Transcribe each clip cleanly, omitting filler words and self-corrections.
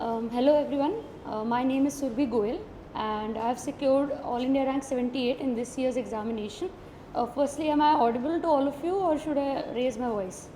Hello everyone, my name is Surbhi Goyal and I have secured All India rank 78 in this year's examination. Firstly, am I audible to all of you or should I raise my voice?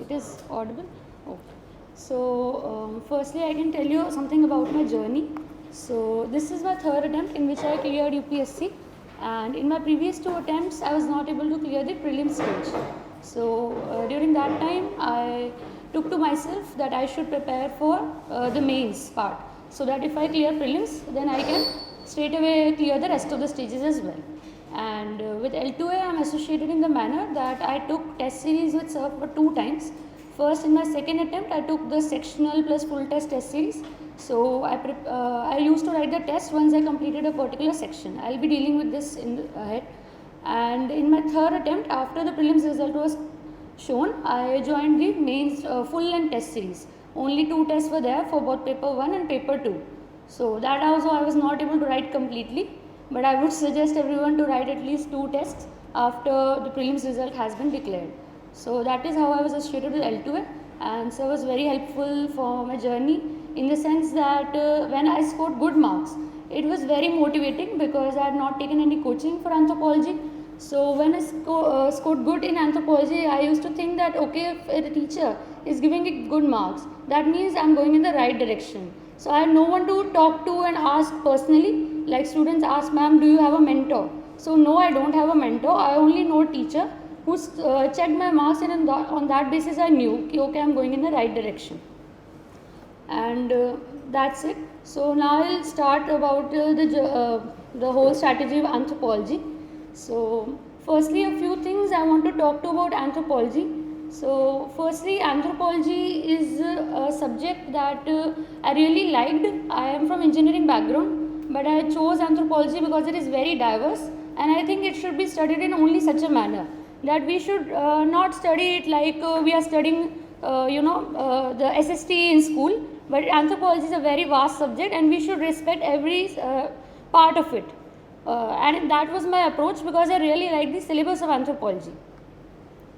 It is audible? Okay. So, firstly I can tell you something about my journey. So, this is my third attempt in which I cleared UPSC, and in my previous two attempts I was not able to clear the prelims stage. So, during that time I took to myself that I should prepare for the mains part, so that if I clear prelims then I can straight away clear the rest of the stages as well. And with L2A I am associated in the manner that I took test series with SURF for 2 times. First, in my second attempt I took the sectional plus full test series. So I used to write the test once I completed a particular section. I will be dealing with this in the ahead. And in my third attempt, after the prelims result was shown, I joined the mains full length test series. Only 2 tests were there for both paper 1 and paper 2. So that also I was not able to write completely, but I would suggest everyone to write at least 2 tests after the prelims result has been declared. So that is how I was associated with L2A, and so it was very helpful for my journey in the sense that when I scored good marks, it was very motivating because I had not taken any coaching for anthropology. So when I scored good in anthropology, I used to think that okay, if a teacher is giving it good marks, that means I am going in the right direction. So I had no one to talk to and ask personally. Like students ask, ma'am, do you have a mentor? So no, I don't have a mentor. I only know a teacher who checked my marks, and on that basis I knew okay, I am going in the right direction. And that's it. So now I'll start about the whole strategy of anthropology. So firstly, a few things I want to talk to about anthropology. So firstly, anthropology is a subject that I really liked. I am from engineering background, but I chose anthropology because it is very diverse, and I think it should be studied in only such a manner that we should not study it like we are studying the SST in school, but anthropology is a very vast subject and we should respect every part of it. And that was my approach because I really like the syllabus of anthropology.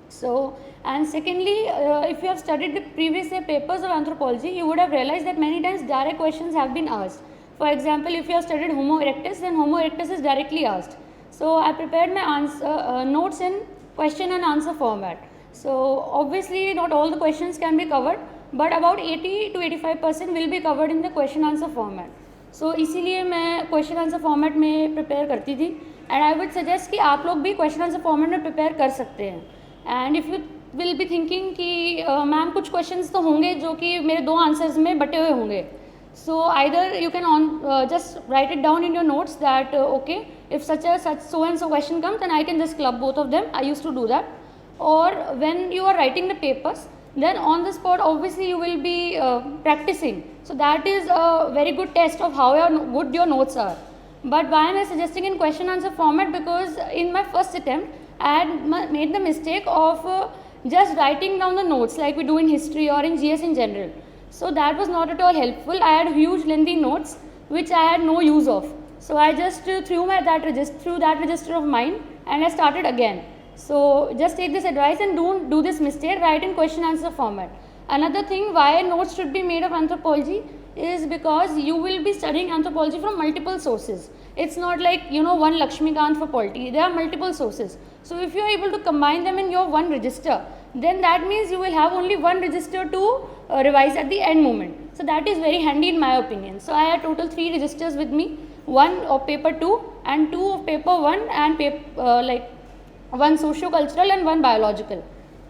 So, and secondly, if you have studied the previous year papers of anthropology, you would have realized that many times direct questions have been asked. For example, if you have studied Homo erectus, then Homo erectus is directly asked. So, I prepared my notes in question and answer format. So, obviously not all the questions can be covered, but about 80 to 85% will be covered in the question answer format. So इसीलिए मैं question answer format में prepare करती थी, and I would suggest कि आप लोग भी question answer format में प्रिपेयर कर सकते हैं. And if you will be thinking कि मैम कुछ क्वेश्चंस तो होंगे जो कि मेरे 2 आंसर्स में बटे हुए होंगे, so either you can just write it down in your notes that okay, if such so and so question comes then I can just club both of them. I used to do that. Or when you are writing the papers, then on the spot obviously you will be practicing. So that is a very good test of how good your notes are. But why am I suggesting in question answer format? Because in my first attempt I had made the mistake of just writing down the notes like we do in history or in GS in general. So that was not at all helpful. I had huge lengthy notes which I had no use of. So I just threw that register of mine and I started again. So just take this advice and don't do this mistake, write in question answer format. Another thing why notes should be made of anthropology is because you will be studying anthropology from multiple sources. It's not like one Lakshmikant for polity. There are multiple sources. So if you are able to combine them in your one register, then that means you will have only one register to revise at the end moment. So that is very handy in my opinion. So I had total 3 registers with me, 1 of paper 2 and 2 of paper 1 and one socio-cultural and 1 biological.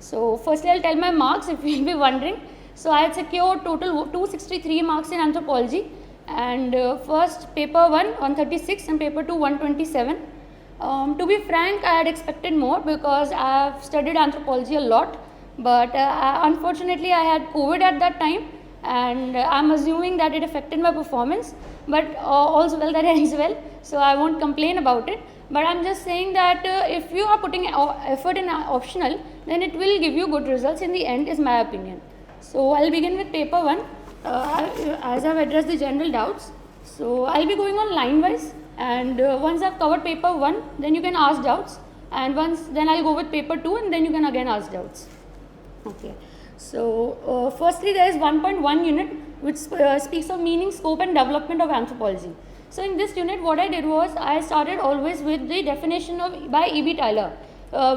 So firstly I'll tell my marks if you will be wondering. So I had secured total 263 marks in anthropology, and first paper 1 136 and paper 2 127. To be frank, I had expected more because I have studied anthropology a lot, but unfortunately I had COVID at that time, and I'm assuming that it affected my performance, but all's well that ends well, so I won't complain about it. But I'm just saying that if you are putting effort in optional, then it will give you good results in the end, is my opinion. So I'll begin with paper 1 as I've addressed the general doubts. So I'll be going on line wise, and once I've covered paper 1, then you can ask doubts, and then I'll go with paper 2 and then you can again ask doubts. Okay. So, firstly, there is 1.1 unit which speaks of meaning, scope, and development of anthropology. So, in this unit, what I did was I started always with the definition of by E.B. Tylor,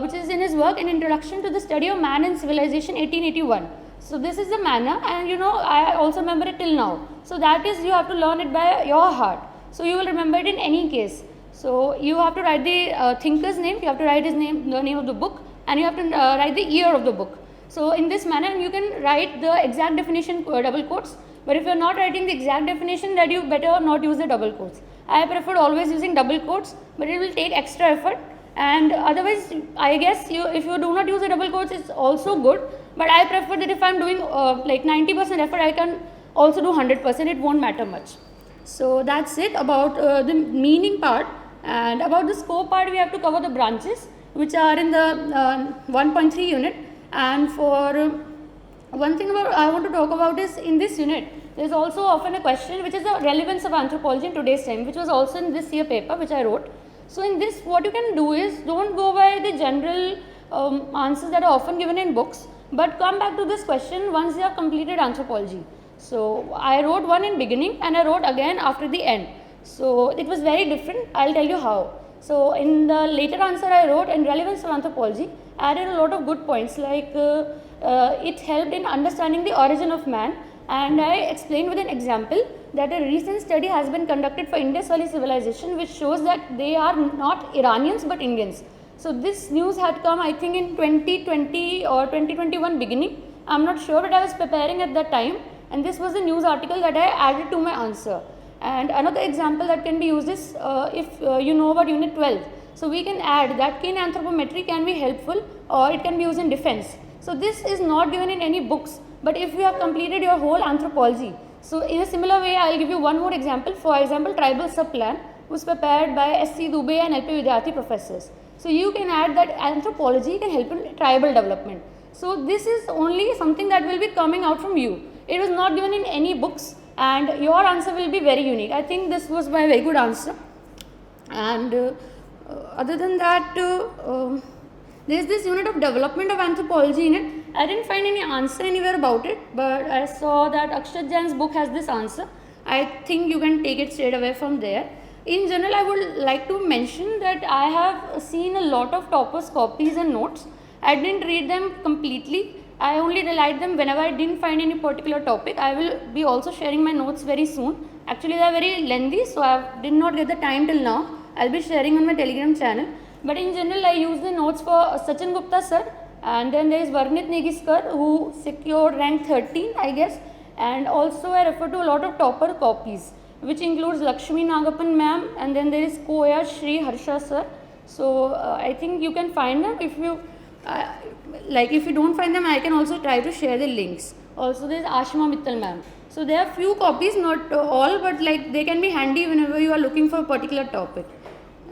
which is in his work An Introduction to the Study of Man and Civilization, 1881. So, this is the manner, and I also remember it till now. So, that is, you have to learn it by your heart. So, you will remember it in any case. So, you have to write the thinker's name, you have to write his name, the name of the book, and you have to write the year of the book. So, in this manner, you can write the exact definition double quotes, but if you are not writing the exact definition, then you better not use the double quotes. I prefer always using double quotes, but it will take extra effort, and otherwise, I guess if you do not use the double quotes, it's also good, but I prefer that if I am doing like 90% effort, I can also do 100%, it won't matter much. So, that's it about the meaning part, and about the scope part, we have to cover the branches which are in the 1.3 unit. And for one thing I want to talk about is in this unit, there is also often a question which is the relevance of anthropology in today's time, which was also in this year paper which I wrote. So, in this, what you can do is don't go by the general answers that are often given in books, but come back to this question once you have completed anthropology. So, I wrote one in beginning and I wrote again after the end. So, it was very different. I will tell you how. So, in the later answer I wrote in relevance of anthropology, I added a lot of good points like it helped in understanding the origin of man, and I explained with an example that a recent study has been conducted for Indus Valley civilization which shows that they are not Iranians but Indians. So, this news had come I think in 2020 or 2021 beginning, I am not sure, but I was preparing at that time, and this was the news article that I added to my answer. And another example that can be used is if you know about unit 12. So, we can add that kin anthropometry can be helpful or it can be used in defense. So, this is not given in any books, but if you have completed your whole anthropology. So, in a similar way, I will give you one more example. For example, tribal sub-plan was prepared by S.C. Dubey and L.P. Vidyarthi professors. So, you can add that anthropology can help in tribal development. So, this is only something that will be coming out from you. It was not given in any books, and your answer will be very unique. I think this was my very good answer. And other than that, there is this unit of development of anthropology in it. I didn't find any answer anywhere about it, but I saw that Akshat Jain's book has this answer. I think you can take it straight away from there. In general, I would like to mention that I have seen a lot of toppers' copies and notes. I didn't read them completely. I only relied them whenever I didn't find any particular topic. I will be also sharing my notes very soon. Actually, they are very lengthy, so I did not get the time till now. I will be sharing on my Telegram channel. But in general, I use the notes for Sachin Gupta sir, and then there is Varnit Negiskar who secured rank 13, I guess. And also I refer to a lot of topper copies, which includes Lakshmi Nagappan ma'am, and then there is Koya Shri Harsha sir. So I think you can find them. If you if you don't find them, I can also try to share the links. Also there is Ashima Mittal ma'am. So there are few copies, not all, but they can be handy whenever you are looking for a particular topic.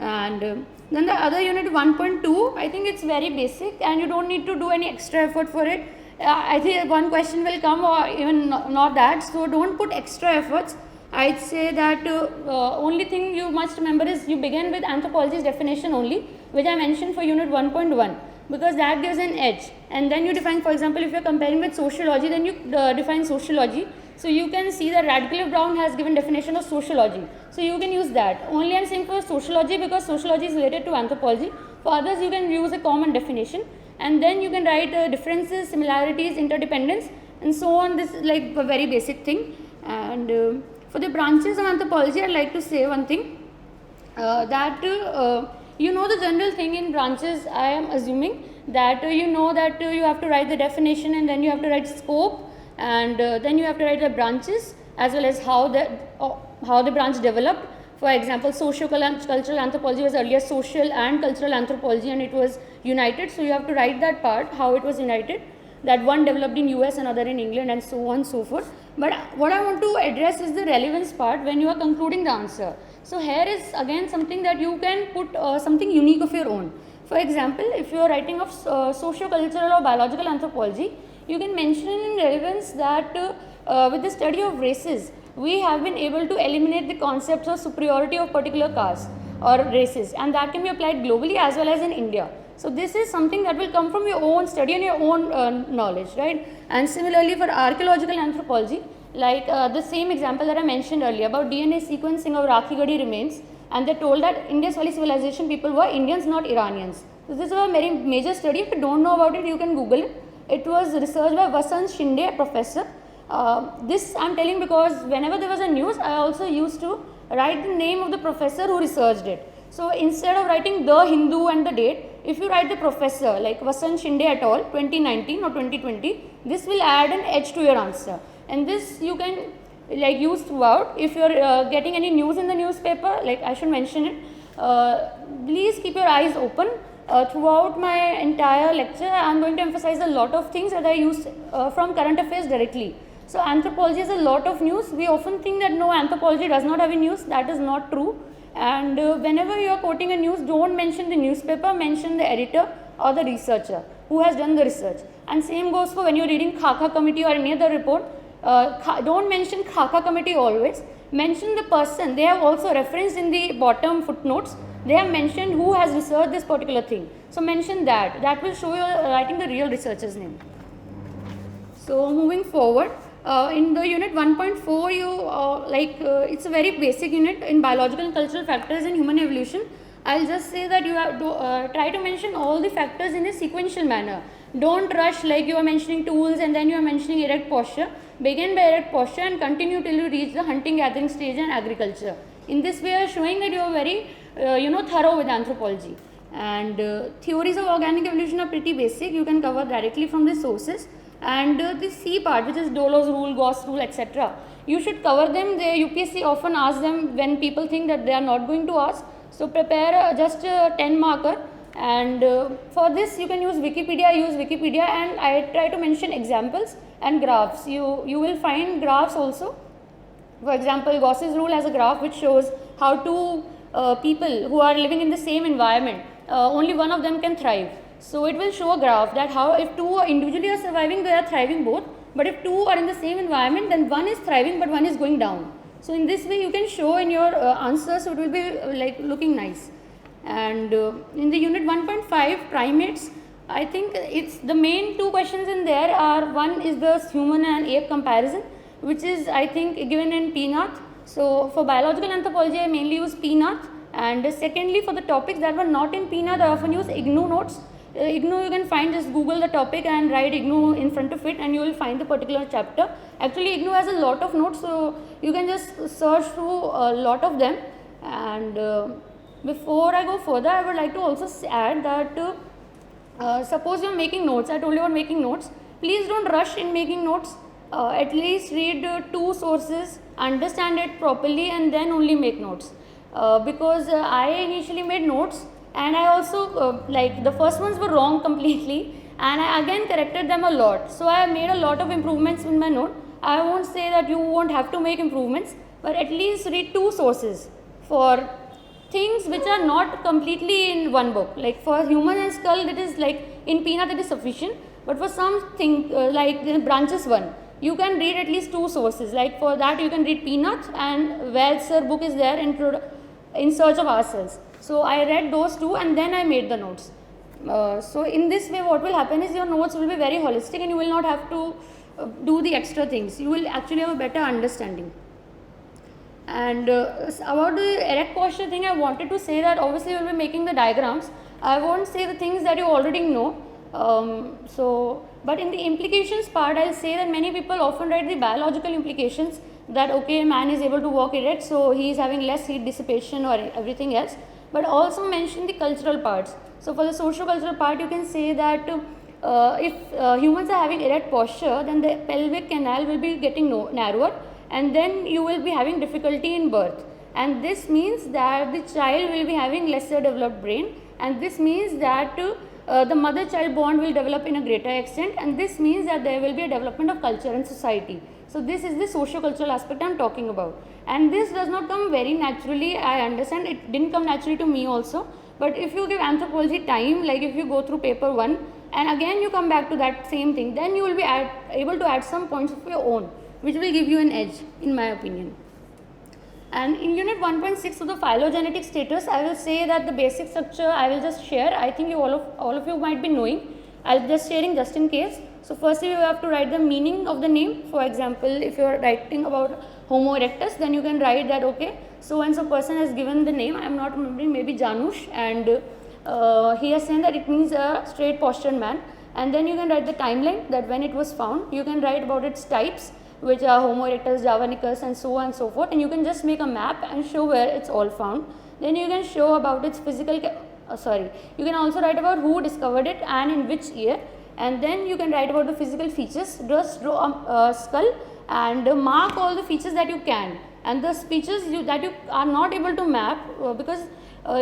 And then the other unit 1.2, I think it's very basic and you don't need to do any extra effort for it. I think one question will come or even not that, so don't put extra efforts. I'd say that only thing you must remember is you begin with anthropology's definition only, which I mentioned for unit 1.1, because that gives an edge. And then you define, for example, if you're comparing with sociology, then you define sociology. So you can see that Radcliffe Brown has given definition of sociology. So you can use that. Only I'm saying for sociology because sociology is related to anthropology. For others, you can use a common definition. And then you can write differences, similarities, interdependence, and so on. This is like a very basic thing. And for the branches of anthropology, I'd like to say one thing. You know the general thing in branches, I am assuming that you know that you have to write the definition and then you have to write scope, and then you have to write the branches as well as how the branch developed. For example, socio-cultural anthropology was earlier social and cultural anthropology, and it was united. So you have to write that part, how it was united, that one developed in US, another in England, and so on and so forth. But what I want to address is the relevance part when you are concluding the answer. So here is again something that you can put something unique of your own. For example, if you are writing of socio-cultural or biological anthropology, you can mention in relevance that with the study of races, we have been able to eliminate the concepts of superiority of particular castes or races, and that can be applied globally as well as in India. So this is something that will come from your own study and your own knowledge, right? And similarly for archaeological anthropology, like the same example that I mentioned earlier about DNA sequencing of Rakhigadi remains, and they told that Indus Valley civilization people were Indians, not Iranians. So this is a very major study. If you don't know about it, you can Google it. It was researched by Vasant Shinde, a professor. This I am telling because whenever there was a news, I also used to write the name of the professor who researched it. So instead of writing the Hindu and the date, if you write the professor like Vasant Shinde et al. 2019 or 2020, this will add an edge to your answer. And this you can like use throughout. If you are getting any news in the newspaper, like I should mention it, please keep your eyes open. Throughout my entire lecture, I am going to emphasize a lot of things that I use from current affairs directly. So anthropology has a lot of news. We often think that no, anthropology does not have a news. That is not true. And whenever you are quoting a news, don't mention the newspaper, mention the editor or the researcher who has done the research. And same goes for when you are reading Khaka committee or any other report. Don't mention Khaka committee always. Mention the person. They have also referenced in the bottom footnotes. They have mentioned who has researched this particular thing. So mention that. That will show you writing the real researcher's name. So moving forward, in the unit 1.4, you it's a very basic unit in biological and cultural factors in human evolution. I'll just say that you have to try to mention all the factors in a sequential manner. Don't rush like you are mentioning tools and then you are mentioning erect posture. Begin by erect posture and continue till you reach the hunting gathering stage and agriculture. In this way, you are showing that you are very thorough with anthropology. And theories of organic evolution are pretty basic. You can cover directly from the sources. And the C part, which is Dollo's rule, Ngos rule, etc. You should cover them. The UPSC often asks them when people think that they are not going to ask. So prepare just a 10 marker. And for this you can use Wikipedia. I use Wikipedia and I try to mention examples and graphs. You will find graphs also. For example, Gauss's rule has a graph which shows how two people who are living in the same environment, only one of them can thrive. So it will show a graph that how if two individually are surviving, they are thriving both, but if two are in the same environment, then one is thriving but one is going down. So in this way you can show in your answers, so it will be like looking nice. And in the unit 1.5 primates, I think it's the main two questions in there are, one is the human and ape comparison, which is I think given in PNAth. So for biological anthropology I mainly use PNAth, and secondly for the topics that were not in PNAth I often use IGNOU notes. IGNOU you can find, just Google the topic and write IGNOU in front of it and you will find the particular chapter. Actually IGNOU has a lot of notes, so you can just search through a lot of them. And before I go further, I would like to also add that suppose you are making notes. I told you about making notes. Please don't rush in making notes. At least read two sources, understand it properly and then only make notes. Because I initially made notes and I also like the first ones were wrong completely and I again corrected them a lot. So I made a lot of improvements in my note. I won't say that you won't have to make improvements, but at least read two sources for things which are not completely in one book. Like for human and skull, it is like in PNAth it is sufficient, but for something like the branches one, you can read at least two sources. Like for that you can read PNAth and Vaid's book is there in Search of Ourselves. So I read those two and then I made the notes. So in this way what will happen is your notes will be very holistic and you will not have to do the extra things. You will actually have a better understanding. And about the erect posture thing, I wanted to say that obviously you will be making the diagrams. I won't say the things that you already know. But in the implications part, I'll say that many people often write the biological implications that okay, man is able to walk erect, so he is having less heat dissipation or everything else. But also mention the cultural parts. So for the socio-cultural part, you can say that if humans are having erect posture, then the pelvic canal will be getting narrower. And then you will be having difficulty in birth, and this means that the child will be having lesser developed brain, and this means that the mother-child bond will develop in a greater extent, and this means that there will be a development of culture and society. So this is the socio-cultural aspect I am talking about, and this does not come very naturally. I understand it didn't come naturally to me also, but if you give anthropology time, like if you go through paper 1 and again you come back to that same thing, then you will be able to add some points of your own, which will give you an edge in my opinion. And in unit 1.6 of the phylogenetic status, I will say that the basic structure I will just share. I think all of you might be knowing. I'll be just sharing just in case. So firstly, you have to write the meaning of the name. For example, if you are writing about Homo erectus, then you can write that, okay, so and so person has given the name, I am not remembering, maybe Janusz, and he has said that it means a straight postured man. And then you can write the timeline, that when it was found. You can write about its types, which are Homo erectus, Javanicus, and so on and so forth, and you can just make a map and show where it's all found. Then you can show about its physical, you can also write about who discovered it and in which year, and then you can write about the physical features. Just draw a skull and mark all the features that you can, and the features that you are not able to map, because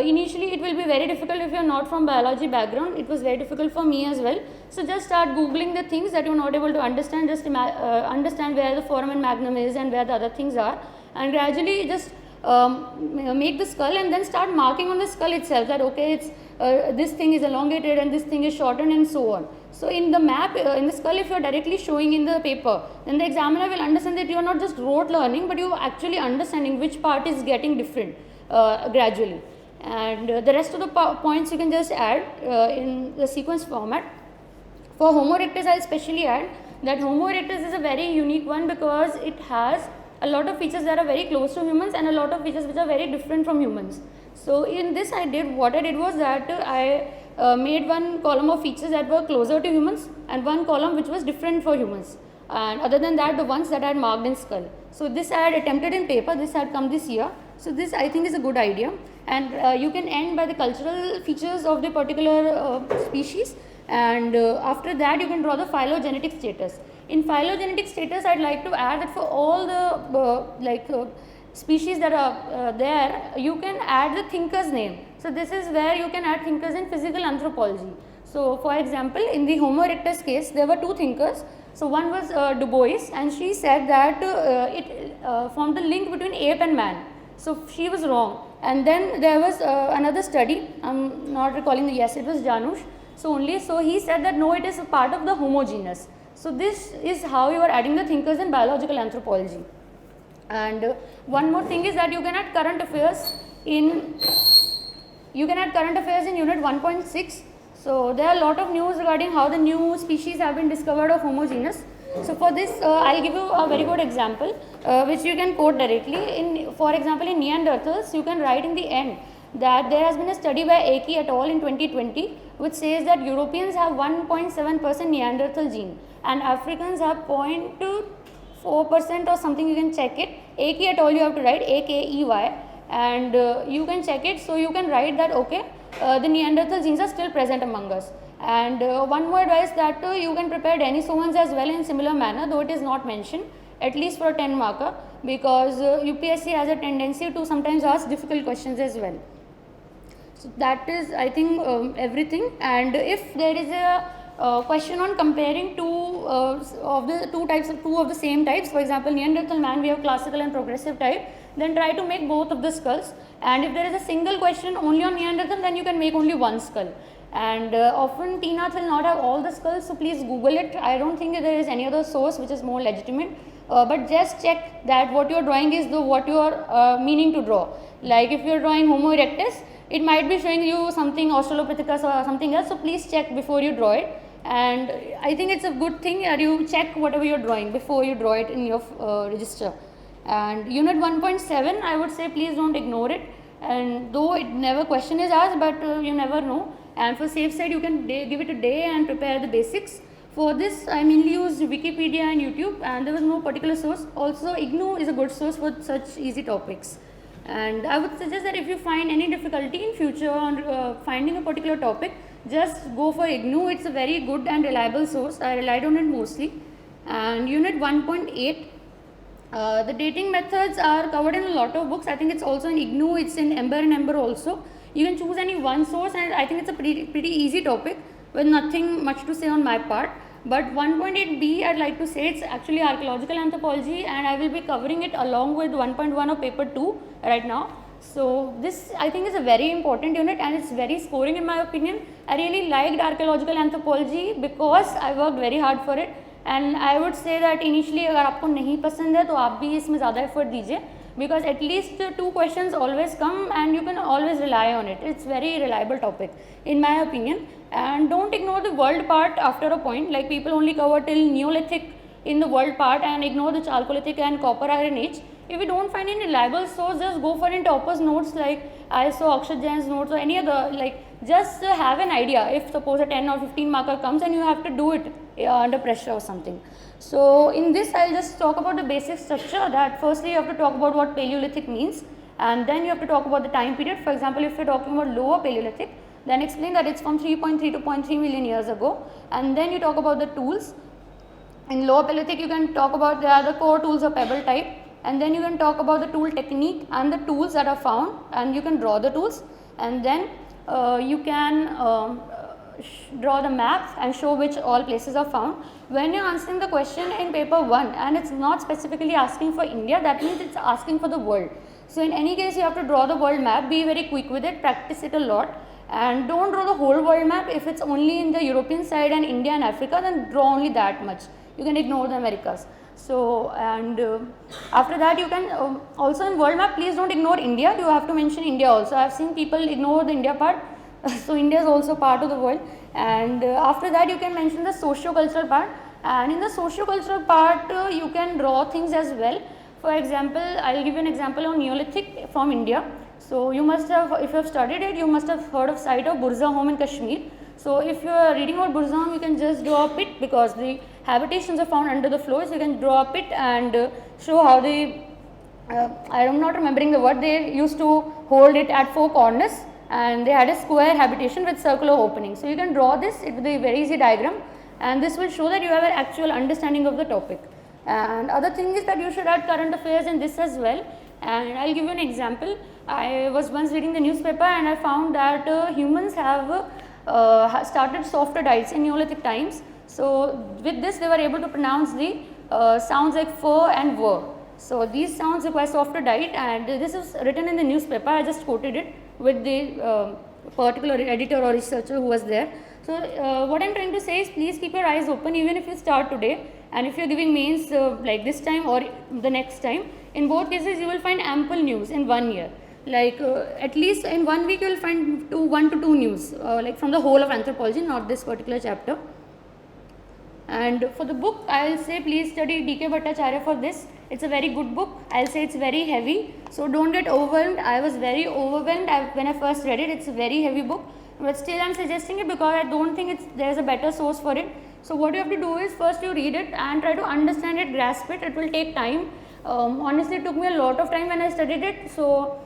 initially it will be very difficult if you are not from biology background. It was very difficult for me as well. So just start googling the things that you are not able to understand. Just understand where the foramen magnum is and where the other things are, and gradually just make the skull, and then start marking on the skull itself that, okay, it's this thing is elongated and this thing is shortened and so on. So in the map, in the skull, if you are directly showing in the paper, then the examiner will understand that you are not just rote learning, but you are actually understanding which part is getting different gradually. And the rest of the points you can just add in the sequence format. For Homo erectus, I will especially add that Homo erectus is a very unique one because it has a lot of features that are very close to humans and a lot of features which are very different from humans. So in this, what I did was that I made one column of features that were closer to humans and one column which was different for humans, and other than that, the ones that I had marked in skull. So this I had attempted in paper, this had come this year. So this I think is a good idea, and you can end by the cultural features of the particular species, and after that you can draw the phylogenetic status. In phylogenetic status, I'd like to add that for all the species that are there, you can add the thinker's name. So this is where you can add thinkers in physical anthropology. So for example, in the Homo erectus case, there were two thinkers. So one was Du Bois, and she said that it formed a link between ape and man. So she was wrong. And then there was another study, I'm not recalling, yes, it was Janusz. So he said that no, it is a part of the Homo genus. So this is how you are adding the thinkers in biological anthropology. And one more thing is that you can add current affairs in unit 1.6. So there are a lot of news regarding how the new species have been discovered of Homo genus. So for this, I'll give you a very good example which you can quote directly. For example, in Neanderthals, you can write in the end that there has been a study by Aki et al. In 2020 which says that Europeans have 1.7% Neanderthal gene and Africans have 0.4% or something. You can check it. Aki et al. You have to write AKEY, and you can check it. So you can write that, okay, the Neanderthal genes are still present among us. And one more advice, that you can prepare Denisovans as well in similar manner, though it is not mentioned, at least for a 10 marker, because UPSC has a tendency to sometimes ask difficult questions as well. So that is, I think, everything. And if there is a question on comparing two of the same types, for example, Neanderthal man, we have classical and progressive type, then try to make both of the skulls. And if there is a single question only on Neanderthal, then you can make only one skull. And often TNATH will not have all the skulls, so please Google it. I don't think there is any other source which is more legitimate, but just check that what you are drawing is what you are meaning to draw. Like if you are drawing Homo erectus, it might be showing you something Australopithecus or something else, so please check before you draw it. And I think it's a good thing that you check whatever you are drawing before you draw it in your register. And unit 1.7, I would say please don't ignore it, and though it never question is asked, but you never know. And for safe side, you can give it a day and prepare the basics. For this, I mainly used Wikipedia and YouTube, and there was no particular source. Also, IGNOU is a good source for such easy topics. And I would suggest that if you find any difficulty in future on finding a particular topic, just go for IGNOU. It's a very good and reliable source. I relied on it mostly. And unit 1.8, the dating methods are covered in a lot of books. I think it's also in IGNOU, it's in Ember and Ember also. You can choose any one source, and I think it's a pretty easy topic with nothing much to say on my part. But 1.8b, I'd like to say it's actually archaeological anthropology, and I will be covering it along with 1.1 of paper 2 right now. So this I think is a very important unit, and it's very scoring in my opinion. I really liked archaeological anthropology because I worked very hard for it, and I would say that initially अगर आपको नहीं पसंद है तो आप भी इसमें ज़्यादा effort दीजिए. because at least 2 questions always come and you can always rely on it. It's very reliable topic in my opinion. And don't ignore the world part after a point, like people only cover till Neolithic in the world part and ignore the Chalcolithic and Copper Iron Age. If you don't find any reliable source, just go for any topper's notes like ISO, Akshat Jain's notes or any other, like just have an idea if suppose a 10 or 15 marker comes and you have to do it under pressure or something. So in this I'll just talk about the basic structure, that firstly you have to talk about what Paleolithic means, and then you have to talk about the time period. For example, if you're talking about lower Paleolithic, then explain that it's from 3.3 to 0.3 million years ago, and then you talk about the tools. In lower Paleolithic you can talk about there are the core tools of pebble type, and then you can talk about the tool technique and the tools that are found, and you can draw the tools, and then you can draw the map and show which all places are found. When you are answering the question in paper 1 and it's not specifically asking for India, that means it's asking for the world. So in any case you have to draw the world map, be very quick with it, practice it a lot, and don't draw the whole world map. If it's only in the European side and India and Africa, then draw only that much. You can ignore the Americas. So and after that you can also in world map, please don't ignore India, you have to mention India also. I have seen people ignore the India part. So India is also part of the world, and after that you can mention the socio-cultural part, and in the socio-cultural part you can draw things as well. For example, I will give you an example on Neolithic from India. So you must have, if you have studied it, you must have heard of site of Burza home in Kashmir. So if you are reading about Burza home, you can just draw a pit because the habitations are found under the floors. You can draw a pit and show how they, I am not remembering the word, they used to hold it at 4 corners. And they had a square habitation with circular opening. So you can draw this with a very easy diagram, and this will show that you have an actual understanding of the topic. And other thing is that you should add current affairs in this as well, and I will give you an example. I was once reading the newspaper and I found that humans have started softer diets in Neolithic times. So with this they were able to pronounce the sounds like fur and were. So these sounds require softer diet, and this is written in the newspaper. I just quoted it with the particular editor or researcher who was there. So what I am trying to say is, please keep your eyes open even if you start today, and if you are giving mains like this time or the next time. In both cases you will find ample news in 1 year. Like at least in 1 week you will find 1 to 2 news like from the whole of anthropology, not this particular chapter. And for the book, I will say please study D.K. Bhattacharya for this. It's a very good book. I will say it's very heavy, so don't get overwhelmed. I was very overwhelmed when I first read it. It's a very heavy book, but still I am suggesting it because I don't think there is a better source for it. So what you have to do is, first you read it and try to understand it, grasp it. It will take time. Honestly, it took me a lot of time when I studied it. So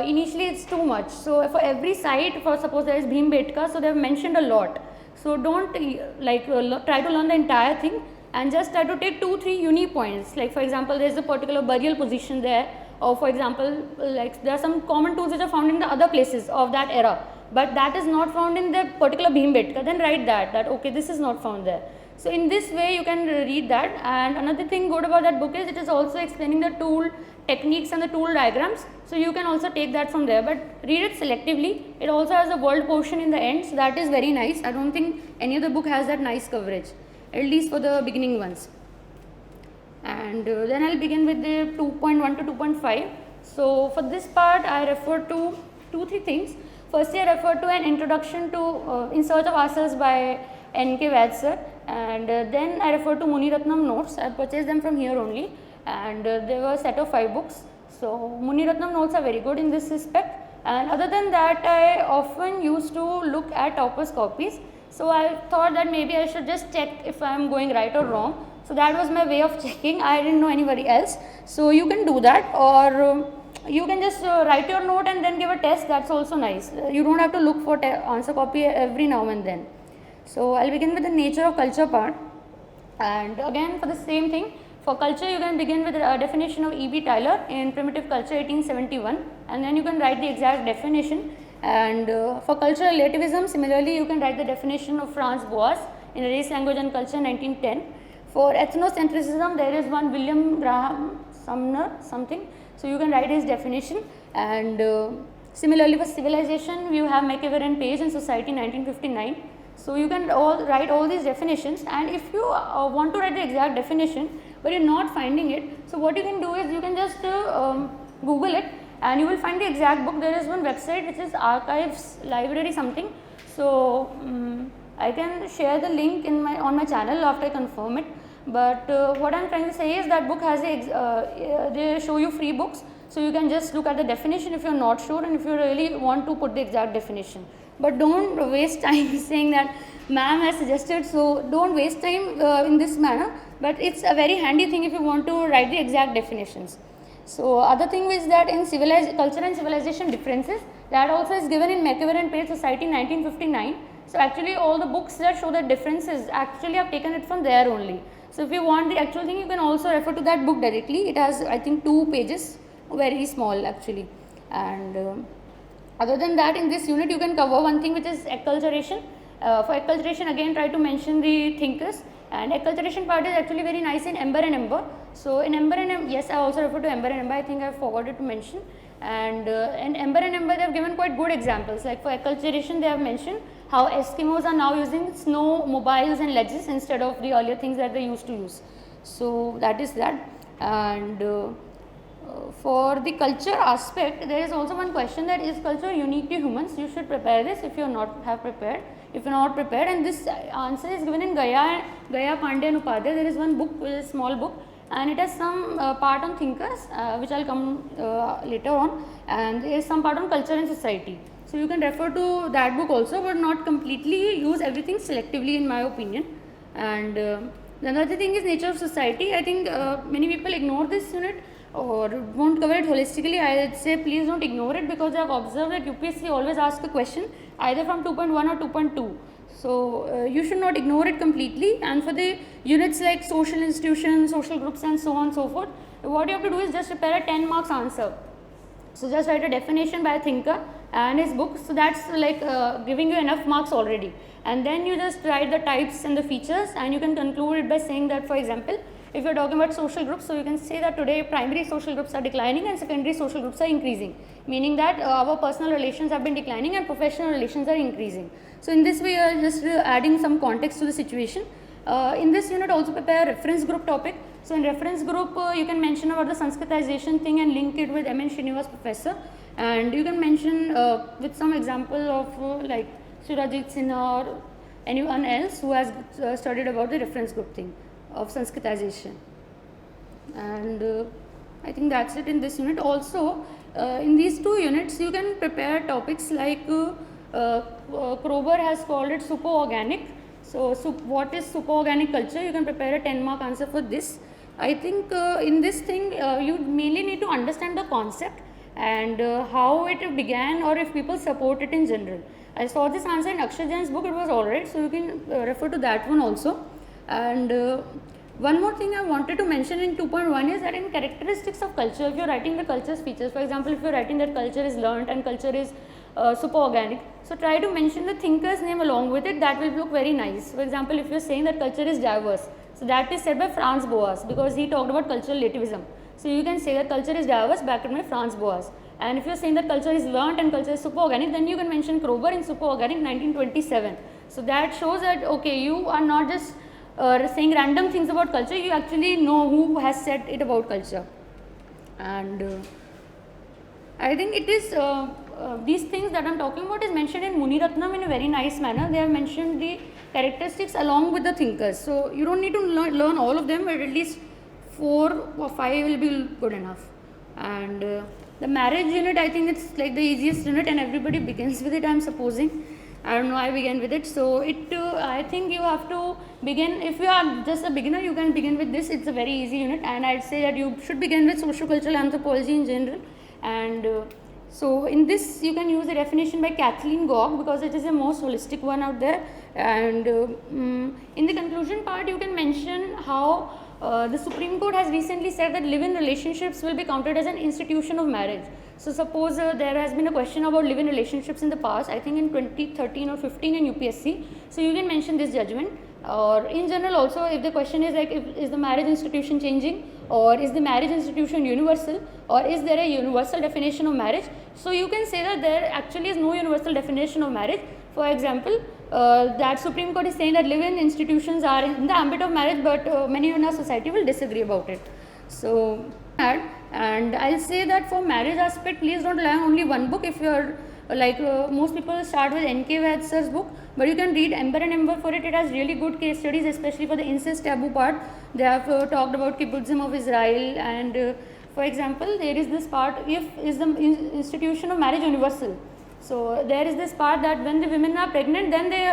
initially it's too much. So for every site, for suppose there is Bhimbetka, so they have mentioned a lot. So don't try to learn the entire thing, and just try to take 2-3 uni points. Like for example, there is a particular burial position there, or for example, like there are some common tools which are found in the other places of that era, but that is not found in the particular Bhimbetka. Then write that okay, this is not found there. So in this way you can read that. And another thing good about that book is it is also explaining the tool techniques and the tool diagrams, so you can also take that from there, but read it selectively. It also has a world portion in the end, so that is very nice. I don't think any other book has that nice coverage, at least for the beginning ones. And then I will begin with the 2.1 to 2.5. So for this part I refer to 2-3 things. Firstly, I refer to an introduction to In Search of Ourselves by N.K. Vaid sir, and then I refer to Muni Ratnam notes. I purchased them from here only, and there were a set of 5 books. So Muni Ratnam notes are very good in this respect. And other than that, I often used to look at toppers copies. So I thought that maybe I should just check if I am going right or wrong. So that was my way of checking. I didn't know anybody else. So you can do that, or you can just write your note and then give a test. That's also nice. You don't have to look for answer copy every now and then. So I'll begin with the nature of culture part. And again for the same thing. For culture, you can begin with a definition of E.B. Tyler in Primitive Culture 1871, and then you can write the exact definition. And for cultural relativism, similarly, you can write the definition of Franz Boas in Race, Language and Culture 1910. For ethnocentrism, there is one William Graham Sumner something, so you can write his definition. And similarly, for civilization, you have McEver and Page in Society 1959. So you can write all these definitions, and if you want to write the exact definition, but you're not finding it. So what you can do is you can just Google it and you will find the exact book. There is one website which is Archives Library something. So I can share the link in on my channel after I confirm it. But what I am trying to say is that book has they show you free books, so you can just look at the definition if you are not sure and if you really want to put the exact definition. But don't waste time saying that ma'am has suggested, so don't waste time in this manner, but it's a very handy thing if you want to write the exact definitions. So other thing is that in culture and civilization differences, that also is given in McEwer and Page Society 1959. So actually all the books that show the differences actually have taken it from there only. So if you want the actual thing, you can also refer to that book directly. It has, I think, 2 pages, very small actually. And other than that, in this unit you can cover one thing which is acculturation. For acculturation, again try to mention the thinkers, and acculturation part is actually very nice in Ember and Ember. So in Ember and Ember, yes, I also refer to Ember and Ember, I think I forgot to mention. And in Ember and Ember they have given quite good examples. Like for acculturation they have mentioned how Eskimos are now using snow mobiles and ledges instead of the earlier things that they used to use. So that is that. And for the culture aspect, there is also one question, that is culture unique to humans? You should prepare this if you are not prepared. If you are not prepared, and this answer is given in Gaya Pandey and Upadhyay. There is one book, a small book, and it has some part on thinkers, which I will come later on, and there is some part on culture and society. So you can refer to that book also, but not completely use everything selectively in my opinion. And the another thing is nature of society. I think many people ignore this unit or won't cover it holistically. I would say please don't ignore it, because I have observed that UPSC always asks a question either from 2.1 or 2.2. So you should not ignore it completely. And for the units like social institutions, social groups and so on and so forth, what you have to do is just prepare a 10 marks answer. So just write a definition by a thinker and his book, so that's like giving you enough marks already. And then you just write the types and the features, and you can conclude it by saying that, for example, if you are talking about social groups, so you can say that today primary social groups are declining and secondary social groups are increasing, meaning that our personal relations have been declining and professional relations are increasing. So in this way you are just adding some context to the situation. In this unit also prepare a reference group topic. So in reference group you can mention about the Sanskritization thing and link it with M.N. Srinivas professor, and you can mention with some example of like Surajit Sinha or anyone else who has studied about the reference group thing of Sanskritization. And I think that's it in this unit. Also in these 2 units you can prepare topics like Kroeber has called it superorganic. So what is superorganic culture? You can prepare a 10 mark answer for this. I think in this thing you mainly need to understand the concept and how it began, or if people support it in general. I saw this answer in Akshay Jain's book, it was alright, so you can refer to that one also. And one more thing I wanted to mention in 2.1 is that in characteristics of culture, if you are writing the culture's features, for example, if you are writing that culture is learnt and culture is superorganic, so try to mention the thinker's name along with it. That will look very nice. For example, if you are saying that culture is diverse, so that is said by Franz Boas, because he talked about cultural relativism. So you can say that culture is diverse backed by Franz Boas. And if you are saying that culture is learnt and culture is superorganic, then you can mention Kroeber in Superorganic 1927. So that shows that okay, you are not just saying random things about culture, you actually know who has said it about culture. And I think it is these things that I am talking about is mentioned in Muniratnam in a very nice manner. They have mentioned the characteristics along with the thinkers. So you don't need to learn all of them, but at least 4 or 5 will be good enough. And the marriage unit, I think it's like the easiest unit and everybody begins with it, I am supposing. I don't know, I began with it. So I think you have to begin, if you are just a beginner, you can begin with this. It's a very easy unit, and I'd say that you should begin with socio-cultural anthropology in general. And so in this you can use the definition by Kathleen Gog, because it is the most holistic one out there. And in the conclusion part you can mention how the Supreme Court has recently said that live-in relationships will be counted as an institution of marriage. So suppose there has been a question about live-in relationships in the past, I think in 2013 or 15 in UPSC. So you can mention this judgment, or in general also if the question is like, is the marriage institution changing, or is the marriage institution universal, or is there a universal definition of marriage? So you can say that there actually is no universal definition of marriage. For example, that Supreme Court is saying that live-in institutions are in the ambit of marriage, but many in our society will disagree about it. So, and I'll say that for marriage aspect, please don't rely on only one book. If you're most people start with N.K. Vadsar's book, but you can read Ember and Ember for it. It has really good case studies, especially for the incest taboo part. They have talked about Kibbuzim of Israel, and for example, there is this part, is the institution of marriage universal. So there is this part that when the women are pregnant, then they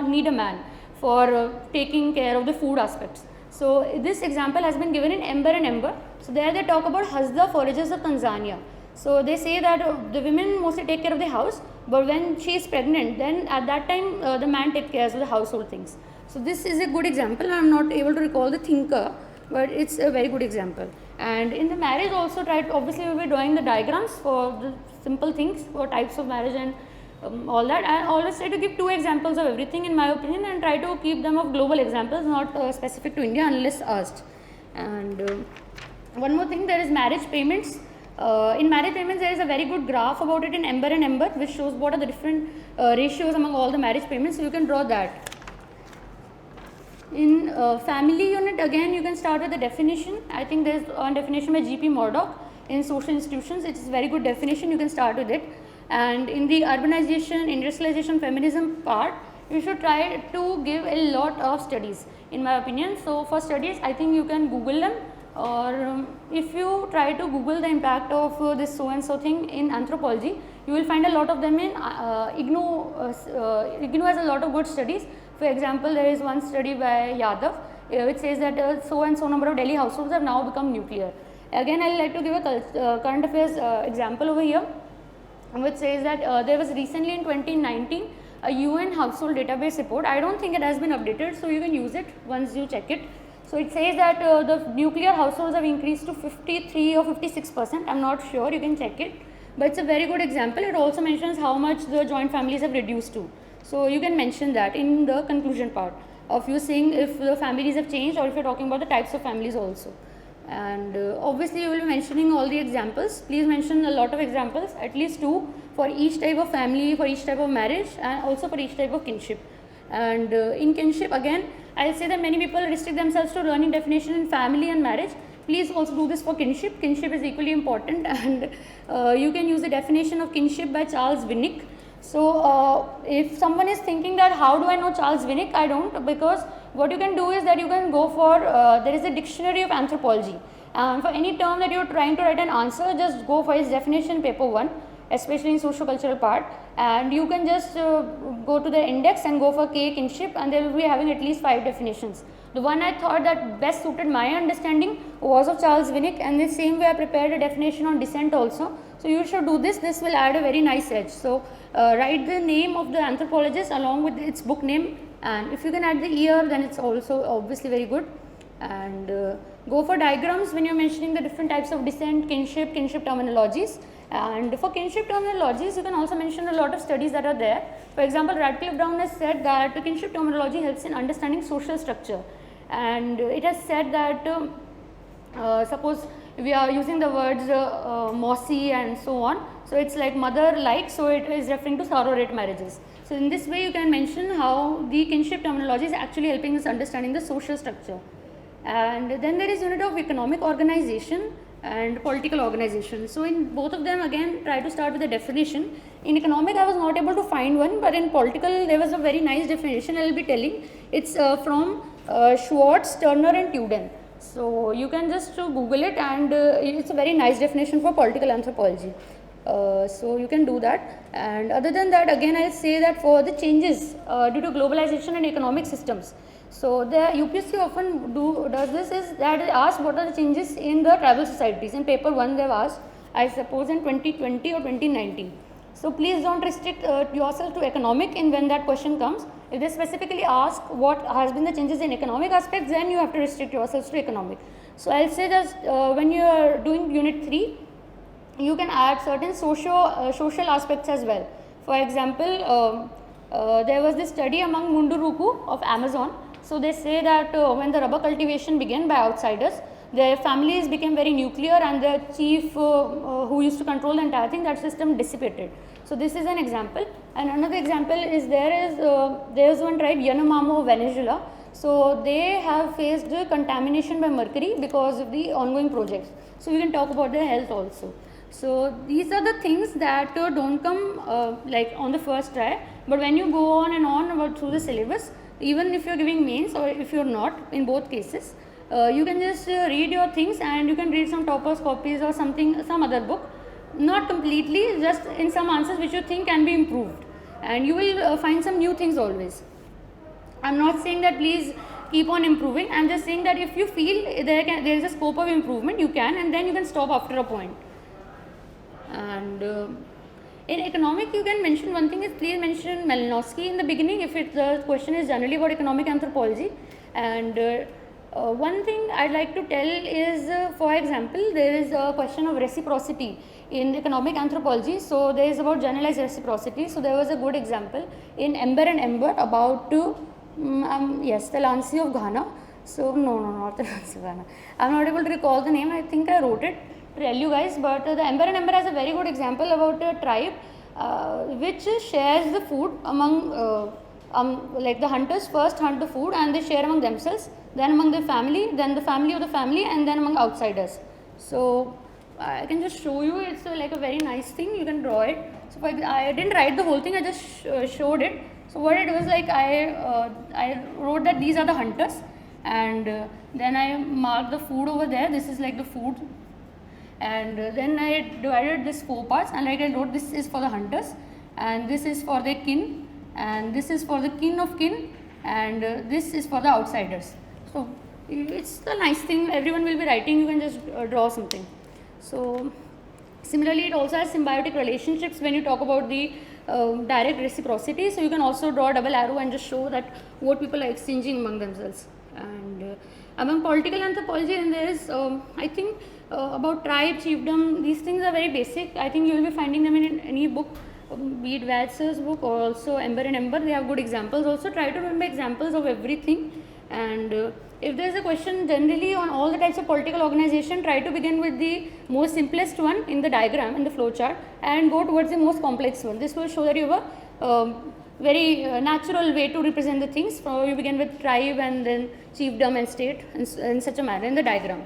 need a man for taking care of the food aspects. So this example has been given in Ember and Ember. So there they talk about Hasda foragers of Tanzania. So they say that the women mostly take care of the house, but when she is pregnant, then at that time the man takes care of the household things. So this is a good example. I am not able to recall the thinker, but it's a very good example. And in the marriage also, obviously we will be drawing the diagrams for the simple things, for types of marriage and all that. I always try to give 2 examples of everything in my opinion, and try to keep them of global examples, not specific to India unless asked. And one more thing, there is marriage payments. In marriage payments, there is a very good graph about it in Ember and Ember, which shows what are the different ratios among all the marriage payments. So you can draw that. In family unit, again you can start with the definition. I think there is a definition by G.P. Murdoch in social institutions. It is a very good definition, you can start with it. And in the urbanization, industrialization, feminism part, you should try to give a lot of studies in my opinion. So for studies, I think you can Google them, or if you try to Google the impact of this so and so thing in anthropology, you will find a lot of them in IGNOU. IGNOU has a lot of good studies. For example, there is one study by Yadav which says that so and so number of Delhi households have now become nuclear. Again, I would like to give a current affairs example over here, which says that there was recently in 2019 a UN household database report. I don't think it has been updated, so you can use it once you check it. So it says that the nuclear households have increased to 53 or 56%. I am not sure, you can check it, but it's a very good example. It also mentions how much the joint families have reduced to. So you can mention that in the conclusion part of you saying if the families have changed, or if you are talking about the types of families also. And obviously you will be mentioning all the examples. Please mention a lot of examples, at least 2 for each type of family, for each type of marriage, and also for each type of kinship. And in kinship, again I will say that many people restrict themselves to learning definition in family and marriage. Please also do this for kinship. Kinship is equally important, and you can use the definition of kinship by Charles Winnick. So if someone is thinking that how do I know Charles Winnick, I don't, because what you can do is that you can go for, there is a dictionary of anthropology, and for any term that you are trying to write an answer, just go for his definition, paper 1, especially in socio-cultural part, and you can just go to the index and go for K kinship, and they will be having at least 5 definitions. The one I thought that best suited my understanding was of Charles Winnick, and the same way I prepared a definition on descent also. So you should do this, this will add a very nice edge. So write the name of the anthropologist along with its book name, and if you can add the year, then it's also obviously very good. And go for diagrams when you are mentioning the different types of descent, kinship terminologies. And for kinship terminologies, you can also mention a lot of studies that are there. For example, Radcliffe Brown has said that the kinship terminology helps in understanding social structure, and it has said that suppose we are using the words mossy and so on, so it's like mother like, so it is referring to sororate marriages. So in this way you can mention how the kinship terminology is actually helping us understanding the social structure. And then there is unit of economic organization and political organization. So in both of them, again try to start with the definition. In economic I was not able to find one, but in political there was a very nice definition I will be telling. It's from Schwartz, Turner and Tuden. So you can just Google it, and it's a very nice definition for political anthropology. So you can do that. And other than that, again I will say that for the changes due to globalization and economic systems, so the UPSC often does this is that it asks what are the changes in the tribal societies. In paper 1 they have asked, I suppose in 2020 or 2019. So please don't restrict yourself to economic in when that question comes. If they specifically ask what has been the changes in economic aspects, then you have to restrict yourselves to economic. So I will say that when you are doing unit 3, you can add certain social aspects as well. For example, there was this study among Munduruku of Amazon. So they say that when the rubber cultivation began by outsiders, their families became very nuclear, and the chief who used to control the entire thing, that system dissipated. So this is an example. And another example is there's one tribe, Yanomamo of Venezuela. So they have faced contamination by mercury because of the ongoing projects. So we can talk about their health also. So these are the things that don't come like on the first try, but when you go on and on about through the syllabus, even if you're giving mains or if you're not, in both cases, you can just read your things, and you can read some toppers copies or something, some other book, not completely, just in some answers which you think can be improved, and you will find some new things always. I'm not saying that please keep on improving, I'm just saying that if you feel there is a scope of improvement, you can, and then you can stop after a point. And in economic, you can mention one thing is, please mention Malinowski in the beginning if the question is generally about economic anthropology. And one thing I'd like to tell is, for example, there is a question of reciprocity in economic anthropology. So there is about generalized reciprocity. So there was a good example in Ember and Ember about yes, the Lancy of Ghana. So no, not the Lancy of Ghana. I'm not able to recall the name. I think I wrote it to tell you guys, but the Ember and Ember has a very good example about a tribe which shares the food among like the hunters first hunt the food and they share among themselves, then among their family, then the family of the family, and then among outsiders. So I can just show you, it's like a very nice thing, you can draw it. So I didn't write the whole thing, I just showed it. So what it was like, I wrote that these are the hunters, and then I marked the food over there, this is like the food, and then I divided this 4 parts, and like I wrote, this is for the hunters, and this is for their kin, and this is for the kin of kin, and this is for the outsiders. So it's a nice thing, everyone will be writing, you can just draw something. So similarly, it also has symbiotic relationships when you talk about the direct reciprocity. So you can also draw a double arrow and just show that what people are exchanging among themselves. And among political anthropology, and there is I think about tribe, chiefdom, these things are very basic. I think you will be finding them in any book, be it Wadsworth's book or also Ember and Ember. They have good examples. Also try to remember examples of everything. And if there is a question generally on all the types of political organization, try to begin with the most simplest one in the diagram, in the flow chart, and go towards the most complex one. This will show that you have a very natural way to represent the things. So you begin with tribe and then chiefdom and state in such a manner in the diagram.